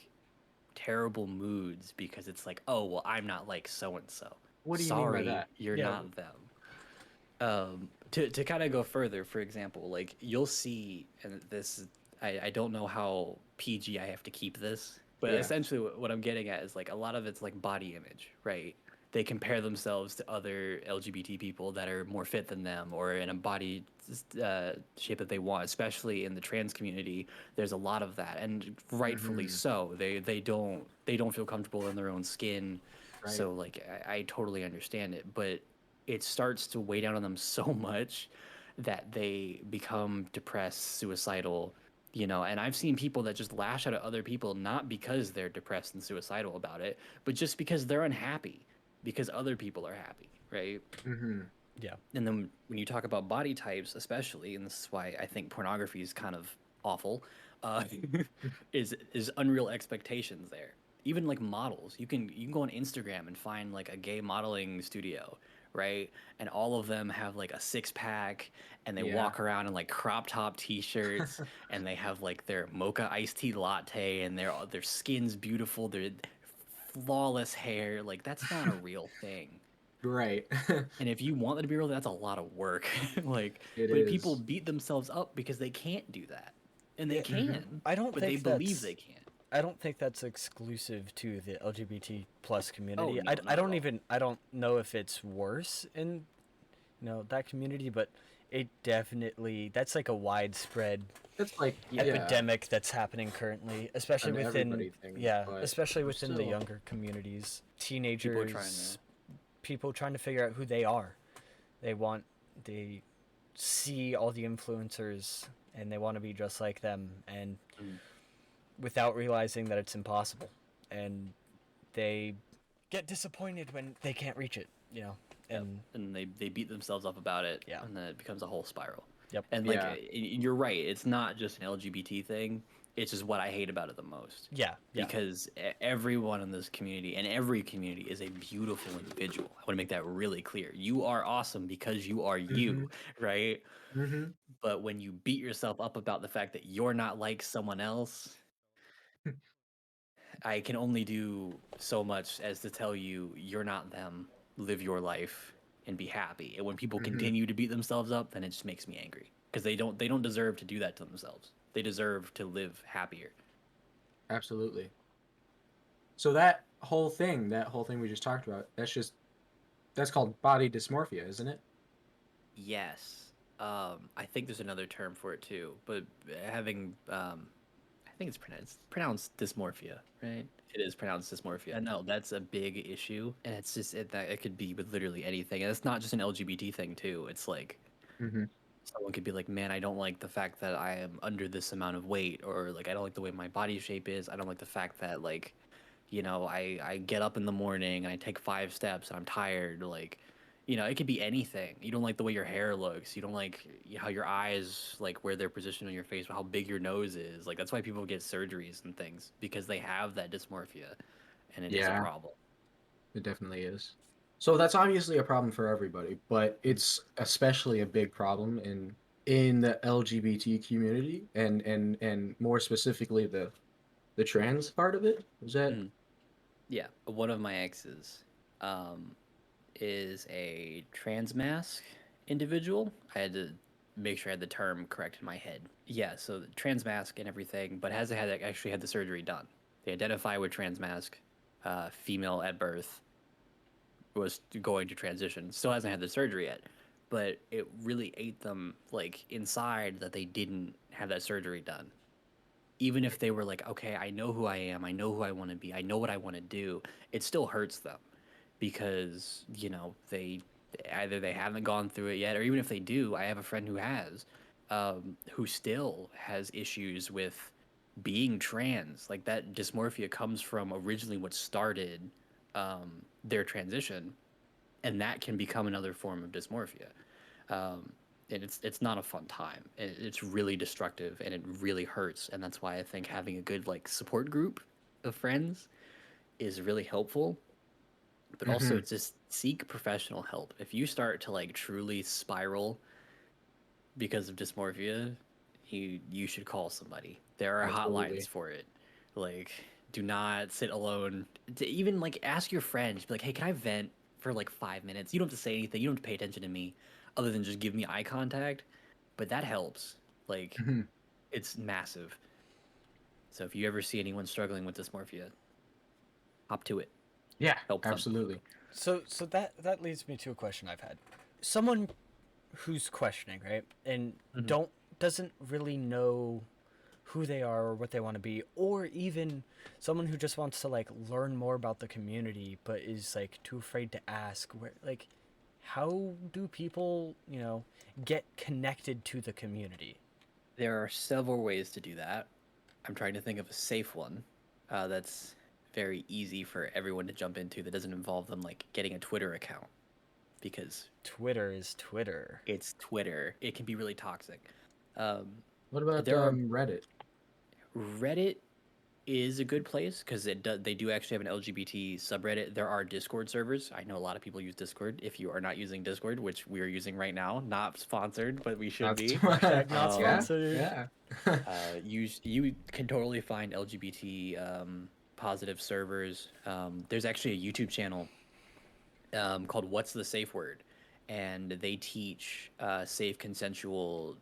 [SPEAKER 4] terrible moods because it's like, oh, well, I'm not like so and so.
[SPEAKER 5] what do you mean by
[SPEAKER 4] Sorry,
[SPEAKER 5] that?
[SPEAKER 4] you're
[SPEAKER 1] Yeah.
[SPEAKER 4] not them. To kind of go further, for example, like you'll see, and this, I don't know how PG I have to keep this, but
[SPEAKER 5] Yeah.
[SPEAKER 4] essentially what I'm getting at is like a lot of it's like body image, right? They compare themselves to other LGBT people that are more fit than them or in a body shape that they want, especially in the trans community. There's a lot of that, and rightfully
[SPEAKER 5] Hmm.
[SPEAKER 4] so. They don't feel comfortable in their own skin,
[SPEAKER 5] Right.
[SPEAKER 4] so like I totally understand it, but it starts to weigh down on them so much that they become depressed, suicidal, and I've seen people that just lash out at other people not because they're depressed and suicidal about it, but just because they're unhappy because other people are happy, right?
[SPEAKER 5] Hmm.
[SPEAKER 1] Yeah.
[SPEAKER 4] And then when you talk about body types, especially, and this is why I think pornography is kind of awful, uh, is unreal expectations there. Even like models, you can go on Instagram and find like a gay modeling studio, right? And all of them have like a six pack, and they
[SPEAKER 5] Yeah.
[SPEAKER 4] walk around in like crop top t-shirts, and they have like their mocha iced tea latte, and their skin's beautiful, their flawless hair. Like that's not a real thing.
[SPEAKER 5] Right.
[SPEAKER 4] And if you want that to be real, that's a lot of work. Like,
[SPEAKER 5] It
[SPEAKER 4] but people
[SPEAKER 5] is.
[SPEAKER 4] beat themselves up because they can't do that. And they
[SPEAKER 1] Yeah,
[SPEAKER 5] Hmm.
[SPEAKER 4] can,
[SPEAKER 1] I don't
[SPEAKER 4] but they
[SPEAKER 1] think
[SPEAKER 4] believe they can.
[SPEAKER 1] I don't think that's exclusive to the LGBT plus
[SPEAKER 4] Oh,
[SPEAKER 1] community.
[SPEAKER 4] no,
[SPEAKER 1] I
[SPEAKER 4] not at
[SPEAKER 1] don't
[SPEAKER 4] all.
[SPEAKER 1] even I don't know if it's worse in that community, but it definitely that's like a widespread
[SPEAKER 5] It's like,
[SPEAKER 4] Yeah.
[SPEAKER 5] yeah,
[SPEAKER 1] epidemic that's happening currently, especially
[SPEAKER 5] an
[SPEAKER 1] within
[SPEAKER 5] everybody thing,
[SPEAKER 1] yeah,
[SPEAKER 5] but
[SPEAKER 1] especially
[SPEAKER 5] we're
[SPEAKER 1] within the
[SPEAKER 5] still.
[SPEAKER 1] younger communities,
[SPEAKER 4] People are trying
[SPEAKER 1] teenagers,
[SPEAKER 4] to.
[SPEAKER 1] people trying to figure out who they are. They want they see all the influencers and they want to be just like them, and
[SPEAKER 4] Mm.
[SPEAKER 1] without realizing that it's impossible, and they get disappointed when they can't reach it, you know.
[SPEAKER 4] Yep.
[SPEAKER 1] And
[SPEAKER 4] And they beat themselves up about it,
[SPEAKER 1] Yeah.
[SPEAKER 4] and then it becomes a whole spiral.
[SPEAKER 1] Yep.
[SPEAKER 4] And like
[SPEAKER 5] Yeah.
[SPEAKER 4] you're right, it's not just an LGBT thing. It's just what I hate about it the most.
[SPEAKER 1] yeah,
[SPEAKER 4] Because everyone in this community and every community is a beautiful individual. I want to make that really clear. You are awesome because you are you, right?
[SPEAKER 5] Mm-hmm.
[SPEAKER 4] But when you beat yourself up about the fact that you're not like someone else, I can only do so much as to tell you you're not them. Live your life and be happy. And when people continue to beat themselves up, then it just makes me angry because they don't deserve to do that to themselves. They deserve to live happier.
[SPEAKER 5] Absolutely. So that whole thing we just talked about, that's called body dysmorphia, isn't it?
[SPEAKER 4] Yes. I think there's another term for it too, but having I think it's pronounced dysmorphia, right? It is pronounced dysmorphia. No, that's a big issue, and it's just that it could be with literally anything, and it's not just an LGBT thing too. It's like
[SPEAKER 5] Mm-hmm.
[SPEAKER 4] someone could be like, "Man, I don't like the fact that I am under this amount of weight," or like, "I don't like the way my body shape is. I don't like the fact that like, I get up in the morning and I take 5 steps and I'm tired." Like, it could be anything. You don't like the way your hair looks. You don't like how your eyes, like where they're positioned on your face, how big your nose is. Like that's why people get surgeries and things because they have that dysmorphia, and it is a
[SPEAKER 5] Yeah,
[SPEAKER 4] problem.
[SPEAKER 5] it definitely is. So that's obviously a problem for everybody, but it's especially a big problem in the LGBT community and more specifically the trans part of it. Is that
[SPEAKER 4] Mhm. Yeah, one of my exes um, is a trans mask individual. I had to make sure I had the term correct in my head. Yeah, so the trans mask and everything, but hasn't actually had the surgery done. They identify with trans mask, female at birth, was going to transition. Still hasn't had the surgery yet, but it really ate them like inside that they didn't have that surgery done. Even if they were like, okay, I know who I am, I know who I want to be, I know what I want to do, it still hurts them because they either they haven't gone through it yet, or even if they do, I have a friend who still has issues with being trans. Like that dysmorphia comes from originally what started their transition, and that can become another form of dysmorphia. Um, and it's not a fun time. It's really destructive and it really hurts. And that's why I think having a good like support group of friends is really helpful. But also
[SPEAKER 5] mm-hmm.
[SPEAKER 4] just seek professional help. If you start to like truly spiral because of dysmorphia, you should call somebody. There are
[SPEAKER 5] Absolutely.
[SPEAKER 4] hotlines for it. Like, do not sit alone. Even like ask your friends, be like, hey, can I vent for like 5 minutes? You don't have to say anything. You don't have to pay attention to me, other than just give me eye contact. But that helps. Like,
[SPEAKER 5] Mm-hmm.
[SPEAKER 4] it's massive. So if you ever see anyone struggling with dysmorphia, hop to it.
[SPEAKER 5] Yeah,
[SPEAKER 4] Help them.
[SPEAKER 5] absolutely.
[SPEAKER 1] so that leads me to a question I've had. Someone who's questioning, right, and
[SPEAKER 4] Mhm.
[SPEAKER 1] doesn't really know who they are or what they want to be, or even someone who just wants to like learn more about the community but is like too afraid to ask where, like, how do people get connected to the community?
[SPEAKER 4] There are several ways to do that. I'm trying to think of a safe one that's very easy for everyone to jump into that doesn't involve them like getting a Twitter account because
[SPEAKER 1] Twitter is Twitter.
[SPEAKER 4] it's Twitter. It can be really toxic. Um,
[SPEAKER 5] What about
[SPEAKER 4] there are
[SPEAKER 5] Reddit?
[SPEAKER 4] Reddit is a good place because they do actually have an LGBT subreddit. There are Discord servers. I know a lot of people use Discord. If you are not using Discord, which we are using right now, not sponsored, but we should
[SPEAKER 5] Not
[SPEAKER 4] be.
[SPEAKER 1] Hashtag not
[SPEAKER 5] yeah,
[SPEAKER 1] sponsored.
[SPEAKER 5] yeah.
[SPEAKER 4] You can totally find LGBT positive servers. There's actually a YouTube channel called "What's the Safe Word," and they teach safe, consensual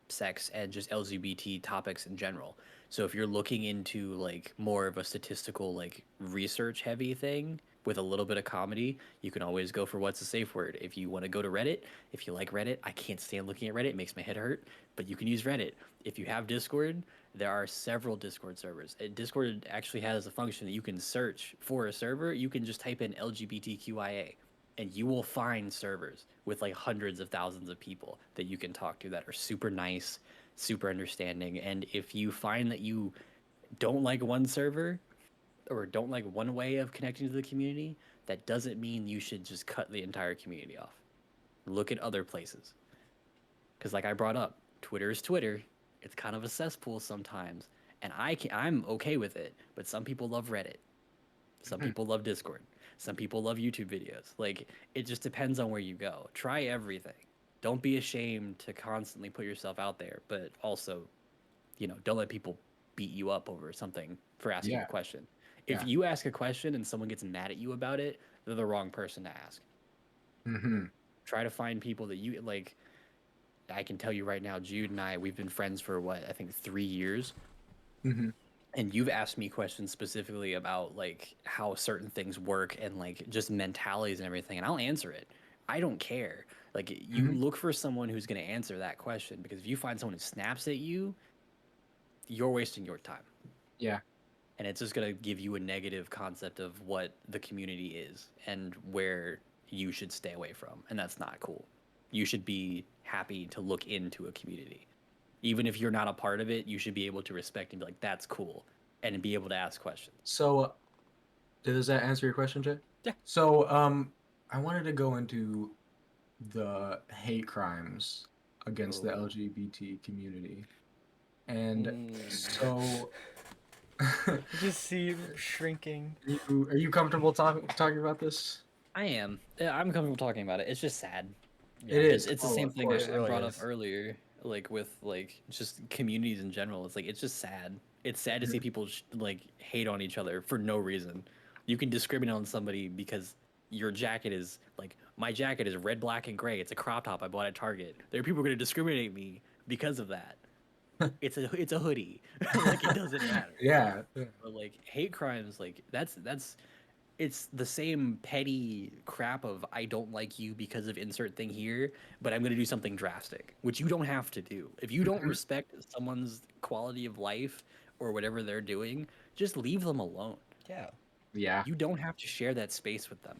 [SPEAKER 4] sex and just LGBT topics in general. So if you're looking into like more of a statistical, like research heavy thing with a little bit of comedy, you can always go for "What's the Safe Word." If you want to go to Reddit, if you like Reddit, I can't stand looking at Reddit; it makes my head hurt. But you can use Reddit. If you have Discord, there are several Discord servers. Discord actually has a function that you can search for a server. You can just type in LGBTQIA, and you will find servers with like hundreds of thousands of people that you can talk to that are super nice, super understanding. And if you find that you don't like one server or don't like one way of connecting to the community, that doesn't mean you should just cut the entire community off. Look at other places. Because like I brought up, Twitter is Twitter. It's kind of a cesspool sometimes. And I'm okay with it. But some people love Reddit. Some people love Discord. Some people love YouTube videos. Like, it just depends on where you go. Try everything. Don't be ashamed to constantly put yourself out there, but also, don't let people beat you up over something for asking
[SPEAKER 5] Yeah.
[SPEAKER 4] a question. If
[SPEAKER 5] Yeah.
[SPEAKER 4] you ask a question and someone gets mad at you about it, they're the wrong person to ask.
[SPEAKER 5] Mm-hmm.
[SPEAKER 4] Try to find people that you like. I can tell you right now, Jude and I, we've been friends for what, I think 3 years.
[SPEAKER 5] Mm-hmm.
[SPEAKER 4] And you've asked me questions specifically about like how certain things work and like just mentalities and everything, and I'll answer it. I don't care. Like, you
[SPEAKER 5] Mm-hmm.
[SPEAKER 4] look for someone who's going to answer that question, because if you find someone who snaps at you, you're wasting your time.
[SPEAKER 5] Yeah.
[SPEAKER 4] And it's just going to give you a negative concept of what the community is and where you should stay away from, and that's not cool. You should be happy to look into a community. Even if you're not a part of it, you should be able to respect and be like, that's cool, and be able to ask questions.
[SPEAKER 5] So, does that answer your question, Jay?
[SPEAKER 4] Yeah.
[SPEAKER 5] So, I wanted to go into the hate crimes against the
[SPEAKER 4] Oh.
[SPEAKER 5] LGBT community. And
[SPEAKER 4] Mm.
[SPEAKER 5] so,
[SPEAKER 1] Just see him shrinking.
[SPEAKER 5] are you comfortable talking about this?
[SPEAKER 4] I am. Yeah, I'm comfortable talking about it. It's just sad.
[SPEAKER 5] It is.
[SPEAKER 4] It's the
[SPEAKER 5] Oh,
[SPEAKER 4] same
[SPEAKER 5] of
[SPEAKER 4] thing
[SPEAKER 5] course
[SPEAKER 4] I
[SPEAKER 1] it really
[SPEAKER 4] brought up
[SPEAKER 1] is.
[SPEAKER 4] earlier, like with like just communities in general. It's like, it's just sad. It's sad to see people like hate on each other for no reason. You can discriminate on somebody because your jacket is like, my jacket is red, black, and gray. It's a crop top I bought at Target. There are people going to discriminate me because of that. It's a hoodie. Like, it doesn't matter.
[SPEAKER 5] Yeah.
[SPEAKER 4] But like hate crimes, like that's it's the same petty crap of, I don't like you because of insert thing here, but I'm going to do something drastic, which you don't have to do. If you don't
[SPEAKER 5] Mhm.
[SPEAKER 4] respect someone's quality of life or whatever they're doing, just leave them alone.
[SPEAKER 1] Yeah.
[SPEAKER 5] Yeah.
[SPEAKER 4] You don't have to share that space with them.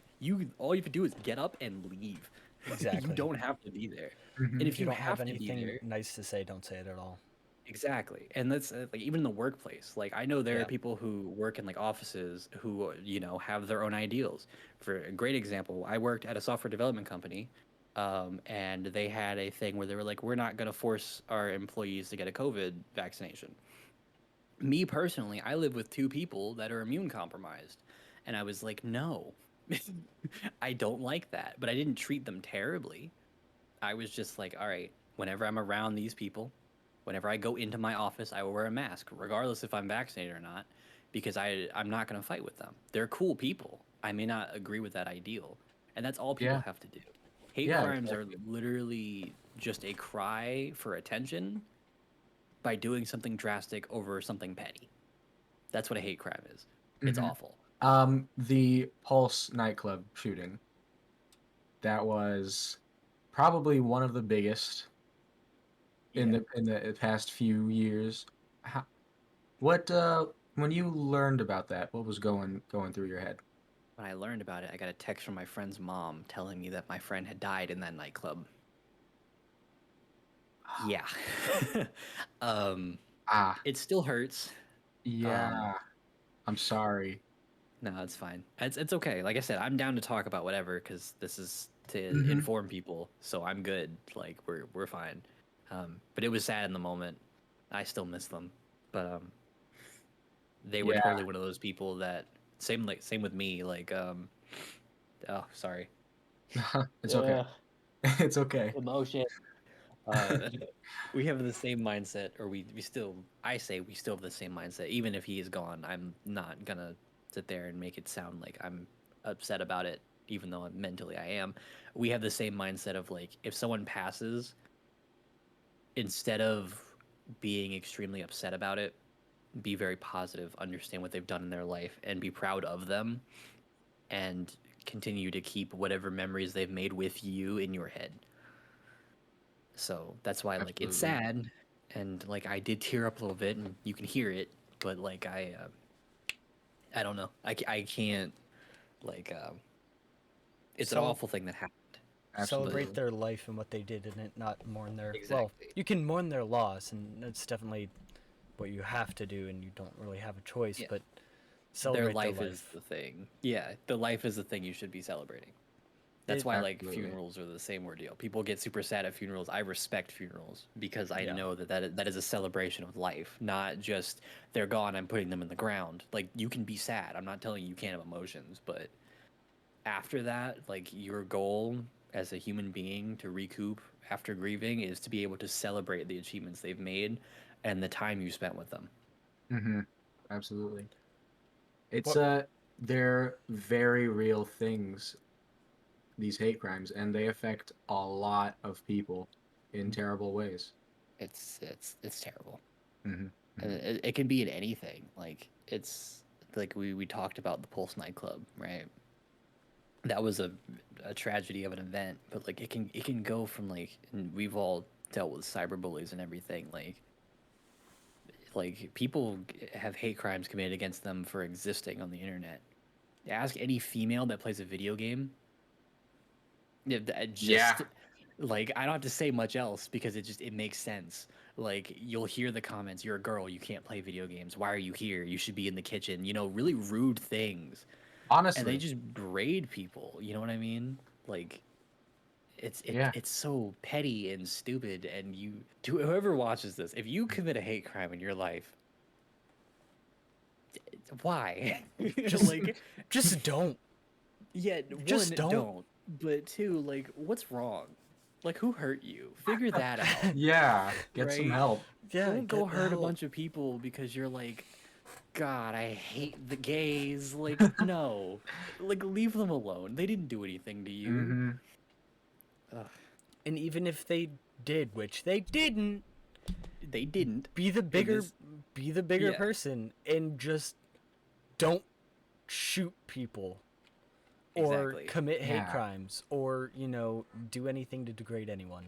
[SPEAKER 4] All you have to do is get up and leave. You
[SPEAKER 1] Exactly.
[SPEAKER 4] don't have to be there.
[SPEAKER 5] Mhm.
[SPEAKER 4] And
[SPEAKER 1] If
[SPEAKER 4] if
[SPEAKER 1] you
[SPEAKER 4] you
[SPEAKER 1] don't have
[SPEAKER 4] have to be
[SPEAKER 1] anything
[SPEAKER 4] there,
[SPEAKER 1] nice to say, don't say it at all.
[SPEAKER 4] exactly. And that's like, even in the workplace. Like, I know there
[SPEAKER 1] Yeah.
[SPEAKER 4] are people who work in like offices who, have their own ideals. For a great example, I worked at a software development company, and they had a thing where they were like, we're not going to force our employees to get a COVID vaccination. Me personally, I live with 2 people that are immune compromised. And I was like, no, I don't like that. But I didn't treat them terribly. I was just like, all right, whenever I'm around these people, whenever I go into my office, I will wear a mask, regardless if I'm vaccinated or not, because I'm not going to fight with them. They're cool people. I may not agree with that ideal. And that's all people
[SPEAKER 5] Yeah.
[SPEAKER 4] have to do. Hate
[SPEAKER 5] Yeah.
[SPEAKER 4] crimes are
[SPEAKER 5] Exactly.
[SPEAKER 4] literally just a cry for attention by doing something drastic over something petty. That's what a hate crime is. It's
[SPEAKER 5] Mhm.
[SPEAKER 4] awful.
[SPEAKER 5] The Pulse nightclub shooting. That was probably one of the biggest in
[SPEAKER 4] Yeah.
[SPEAKER 5] the past few years. How, when you learned about that, what was going through your head?
[SPEAKER 4] When I learned about it, I got a text from my friend's mom telling me that my friend had died in that nightclub. Yeah. um,
[SPEAKER 5] Ah,
[SPEAKER 4] it still hurts.
[SPEAKER 5] yeah. I'm sorry.
[SPEAKER 4] No, it's fine. It's okay. Like I said, I'm down to talk about whatever, because this is to
[SPEAKER 5] Hmm.
[SPEAKER 4] inform people, so I'm good. Like, we're fine. But it was sad in the moment. I still miss them, but they were
[SPEAKER 5] Yeah.
[SPEAKER 4] totally one of those people that same with me. Like, oh, sorry.
[SPEAKER 5] It's okay. It's okay.
[SPEAKER 4] Emotion. Uh, we have the same mindset, or we still. I say we still have the same mindset, even if he is gone. I'm not gonna sit there and make it sound like I'm upset about it, even though mentally I am. We have the same mindset of like, if someone passes, instead of being extremely upset about it, be very positive, understand what they've done in their life, and be proud of them, and continue to keep whatever memories they've made with you in your head. So that's why, like, it's
[SPEAKER 5] Absolutely.
[SPEAKER 4] sad, and like I did tear up a little bit, and you can hear it, but like I don't know, I can't, like, it's an
[SPEAKER 1] So-
[SPEAKER 4] awful thing that happened.
[SPEAKER 1] celebrate
[SPEAKER 5] Absolutely.
[SPEAKER 1] their life and what they did in it, not mourn their... Well,
[SPEAKER 4] Exactly.
[SPEAKER 1] you can mourn their loss, and that's definitely what you have to do, and you don't really have a choice,
[SPEAKER 4] Yeah.
[SPEAKER 1] but
[SPEAKER 4] Their
[SPEAKER 1] celebrate
[SPEAKER 4] life
[SPEAKER 1] their
[SPEAKER 4] is
[SPEAKER 1] life.
[SPEAKER 4] the thing. Yeah, the life is the thing you should be celebrating. That's
[SPEAKER 1] It-
[SPEAKER 4] why like
[SPEAKER 5] Absolutely.
[SPEAKER 4] funerals are the same ordeal. People get super sad at funerals. I respect funerals because I
[SPEAKER 1] Yeah.
[SPEAKER 4] know that is a celebration of life, not just they're gone. I'm putting them in the ground. Like you can be sad. I'm not telling you can't have emotions, but after that, like your goal as a human being to recoup after grieving is to be able to celebrate the achievements they've made and the time you spent with them.
[SPEAKER 5] Mm-hmm. Absolutely. It's
[SPEAKER 1] What
[SPEAKER 5] they're very real things, these hate crimes, and they affect a lot of people in terrible ways.
[SPEAKER 4] It's terrible.
[SPEAKER 5] Mm-hmm.
[SPEAKER 4] And it can be in anything. Like it's like we talked about the Pulse nightclub, right? That was a tragedy of an event, but like it can go from like, and we've all dealt with cyberbullies and everything. Like people have hate crimes committed against them for existing on the internet. Ask any female that plays a video game. Yeah,
[SPEAKER 5] Yeah.
[SPEAKER 4] just like I don't have to say much else because it makes sense. Like you'll hear the comments, "You're a girl, you can't play video games. Why are you here? You should be in the kitchen." You know, really rude things, and they
[SPEAKER 5] Honestly.
[SPEAKER 4] just grade people. You know what I mean? Like
[SPEAKER 5] Yeah.
[SPEAKER 4] it's so petty and stupid. And you, to whoever watches this, if you commit a hate crime in your life, why?
[SPEAKER 1] just
[SPEAKER 4] Like,
[SPEAKER 1] just don't.
[SPEAKER 4] yeah,
[SPEAKER 1] Just
[SPEAKER 4] one,
[SPEAKER 1] don't.
[SPEAKER 4] don't, but two, like, what's wrong? Like, who hurt you? Figure that out,
[SPEAKER 5] Yeah. Get some
[SPEAKER 4] right?
[SPEAKER 5] help.
[SPEAKER 1] Yeah,
[SPEAKER 4] Don't go
[SPEAKER 1] get
[SPEAKER 4] hurt a
[SPEAKER 1] help.
[SPEAKER 4] bunch of people because you're like, God, I hate the gays. Like, no, like, leave them alone. They didn't do anything to you.
[SPEAKER 5] Mm-hmm.
[SPEAKER 4] Ugh,
[SPEAKER 1] And even if they did, which they didn't,
[SPEAKER 4] they didn't.
[SPEAKER 1] be the
[SPEAKER 4] In
[SPEAKER 1] bigger
[SPEAKER 4] this,
[SPEAKER 1] be the bigger
[SPEAKER 4] yeah,
[SPEAKER 1] person and just don't shoot people or
[SPEAKER 4] exactly.
[SPEAKER 1] commit hate
[SPEAKER 5] Yeah.
[SPEAKER 1] crimes or, do anything to degrade anyone.
[SPEAKER 4] Yeah,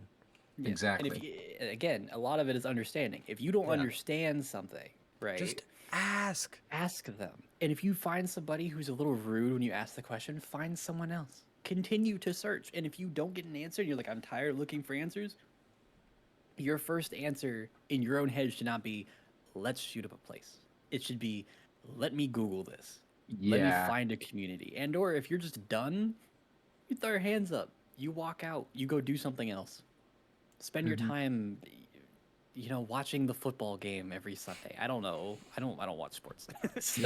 [SPEAKER 4] and if
[SPEAKER 5] Exactly.
[SPEAKER 4] you, again, a lot of it is understanding. If you don't
[SPEAKER 1] Yeah.
[SPEAKER 4] understand something, right?
[SPEAKER 1] Just ask.
[SPEAKER 4] Ask them. And if you find somebody who's a little rude when you ask the question, find someone else. Continue to search. And if you don't get an answer and you're like, I'm tired of looking for answers, your first answer in your own head should not be, let's shoot up a place. It should be, let me Google this. Let me
[SPEAKER 5] Yeah.
[SPEAKER 4] find a community. And or if you're just done, you throw your hands up. You walk out. You go do something else. Spend your
[SPEAKER 5] Mm-hmm.
[SPEAKER 4] time watching the football game every Sunday. I don't know. I don't watch sports. So,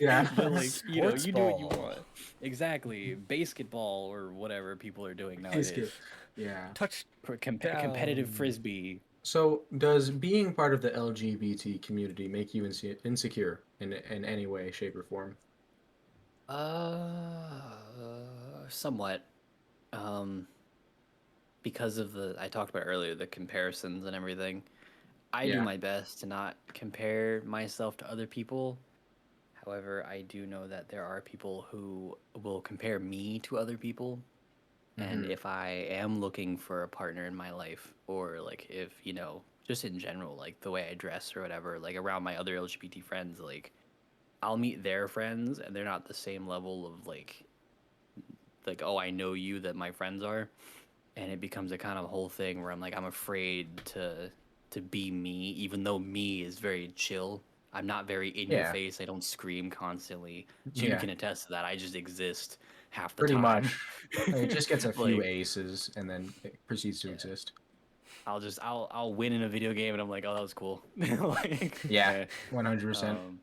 [SPEAKER 5] Yeah.
[SPEAKER 4] but like,
[SPEAKER 1] Sports
[SPEAKER 4] you do what you
[SPEAKER 1] ball.
[SPEAKER 4] want. Exactly. Basketball or whatever people are doing
[SPEAKER 5] It's good.
[SPEAKER 4] nowadays.
[SPEAKER 5] Yeah.
[SPEAKER 1] Touch
[SPEAKER 4] Competitive frisbee.
[SPEAKER 5] So, does being part of the LGBT community make you insecure in any way, shape, or form?
[SPEAKER 4] Somewhat. Um because of the I talked about earlier, the comparisons and everything. I do
[SPEAKER 5] Yeah.
[SPEAKER 4] my best to not compare myself to other people. However, I do know that there are people who will compare me to other people. And
[SPEAKER 5] Mm-hmm.
[SPEAKER 4] if I am looking for a partner in my life, or like if, just in general, like the way I dress or whatever, like around my other LGBT friends, like I'll meet their friends and they're not the same level of like, oh, I know you that my friends are. And it becomes a kind of whole thing where I'm like, I'm afraid to be me, even though me is very chill. I'm not very in your
[SPEAKER 5] Yeah.
[SPEAKER 4] face. I don't scream constantly. Jude
[SPEAKER 5] Yeah.
[SPEAKER 4] can attest to that. I just exist half the
[SPEAKER 5] Pretty
[SPEAKER 4] time.
[SPEAKER 5] much. It just gets a few
[SPEAKER 4] Like
[SPEAKER 5] aces and then it proceeds to
[SPEAKER 4] yeah,
[SPEAKER 5] exist.
[SPEAKER 4] I'll win in a video game and I'm like, oh, that was cool. Like
[SPEAKER 5] Yeah.
[SPEAKER 4] yeah.
[SPEAKER 5] 100%.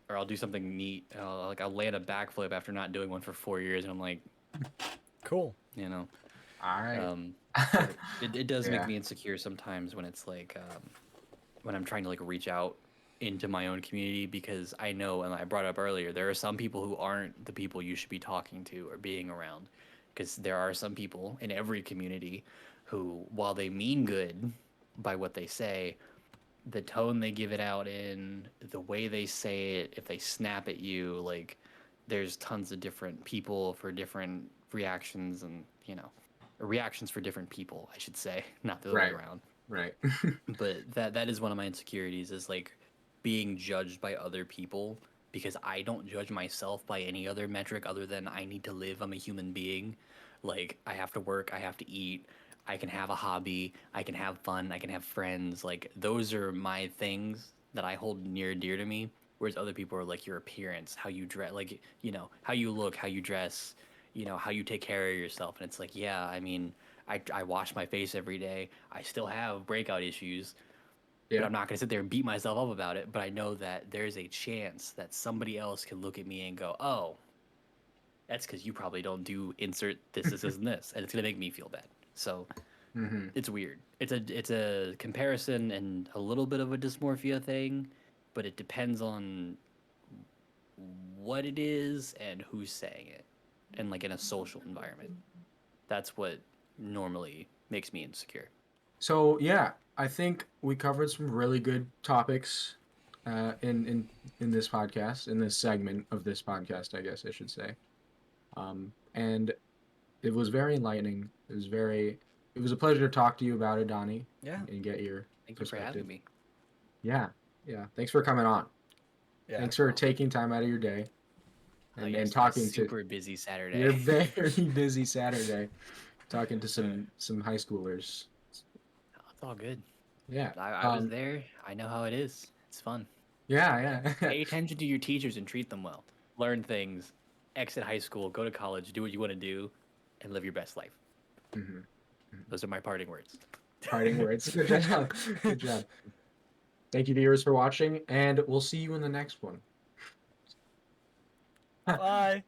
[SPEAKER 4] Or I'll do something neat. I'll land a backflip after not doing one for 4 years and I'm like,
[SPEAKER 1] cool.
[SPEAKER 4] you know.
[SPEAKER 5] All right.
[SPEAKER 4] But it does make
[SPEAKER 5] Yeah.
[SPEAKER 4] me insecure sometimes when it's like when I'm trying to like reach out into my own community because I know, and I brought up earlier, there are some people who aren't the people you should be talking to or being around, because there are some people in every community who, while they mean good by what they say, the tone they give it out in, the way they say it, if they snap at you, like there's tons of different people for different reactions and, reactions for different people, I should say, not the other way
[SPEAKER 5] Right.
[SPEAKER 4] around.
[SPEAKER 5] Right.
[SPEAKER 4] But that is one of my insecurities is like being judged by other people because I don't judge myself by any other metric other than I need to live. I'm a human being. Like, I have to work, I have to eat, I can have a hobby, I can have fun, I can have friends. Like, those are my things that I hold near and dear to me. Whereas other people are like your appearance, how you dress, like, how you look, how you dress, how you take care of yourself. And it's like, yeah, I mean, I wash my face every day. I still have breakout issues, but
[SPEAKER 5] Yeah.
[SPEAKER 4] I'm not going to sit there and beat myself up about it. But I know that there's a chance that somebody else can look at me and go, oh, that's because you probably don't do insert this, and this. And it's going to make me feel bad. So
[SPEAKER 5] Hmm.
[SPEAKER 4] it's weird. It's a comparison and a little bit of a dysmorphia thing, but it depends on what it is and who's saying it. And like in a social environment. That's what normally makes me insecure.
[SPEAKER 5] So yeah, I think we covered some really good topics in this podcast, in this segment of this podcast, I guess I should say. And it was very enlightening. It was a pleasure to talk to you about it, Donnie,
[SPEAKER 1] Yeah.
[SPEAKER 5] and get your
[SPEAKER 4] Thank you for
[SPEAKER 5] perspective.
[SPEAKER 4] having me.
[SPEAKER 5] Yeah, yeah. Thanks for coming on.
[SPEAKER 1] Yeah.
[SPEAKER 5] Thanks for taking time out of your day and
[SPEAKER 4] Yes,
[SPEAKER 5] talking to
[SPEAKER 4] super busy Saturday.
[SPEAKER 5] your very busy Saturday, talking to some high schoolers.
[SPEAKER 4] Oh, it's all good.
[SPEAKER 5] Yeah.
[SPEAKER 4] I was there. I know how it is. It's fun.
[SPEAKER 5] Yeah, yeah.
[SPEAKER 4] Pay attention to your teachers and treat them well. Learn things. Exit high school. Go to college. Do what you want to do, and live your best life.
[SPEAKER 5] Mhm.
[SPEAKER 4] Those are my parting words.
[SPEAKER 5] Parting words. Good job. Good job. Thank you, viewers, for watching, and we'll see you in the next one.
[SPEAKER 1] Bye.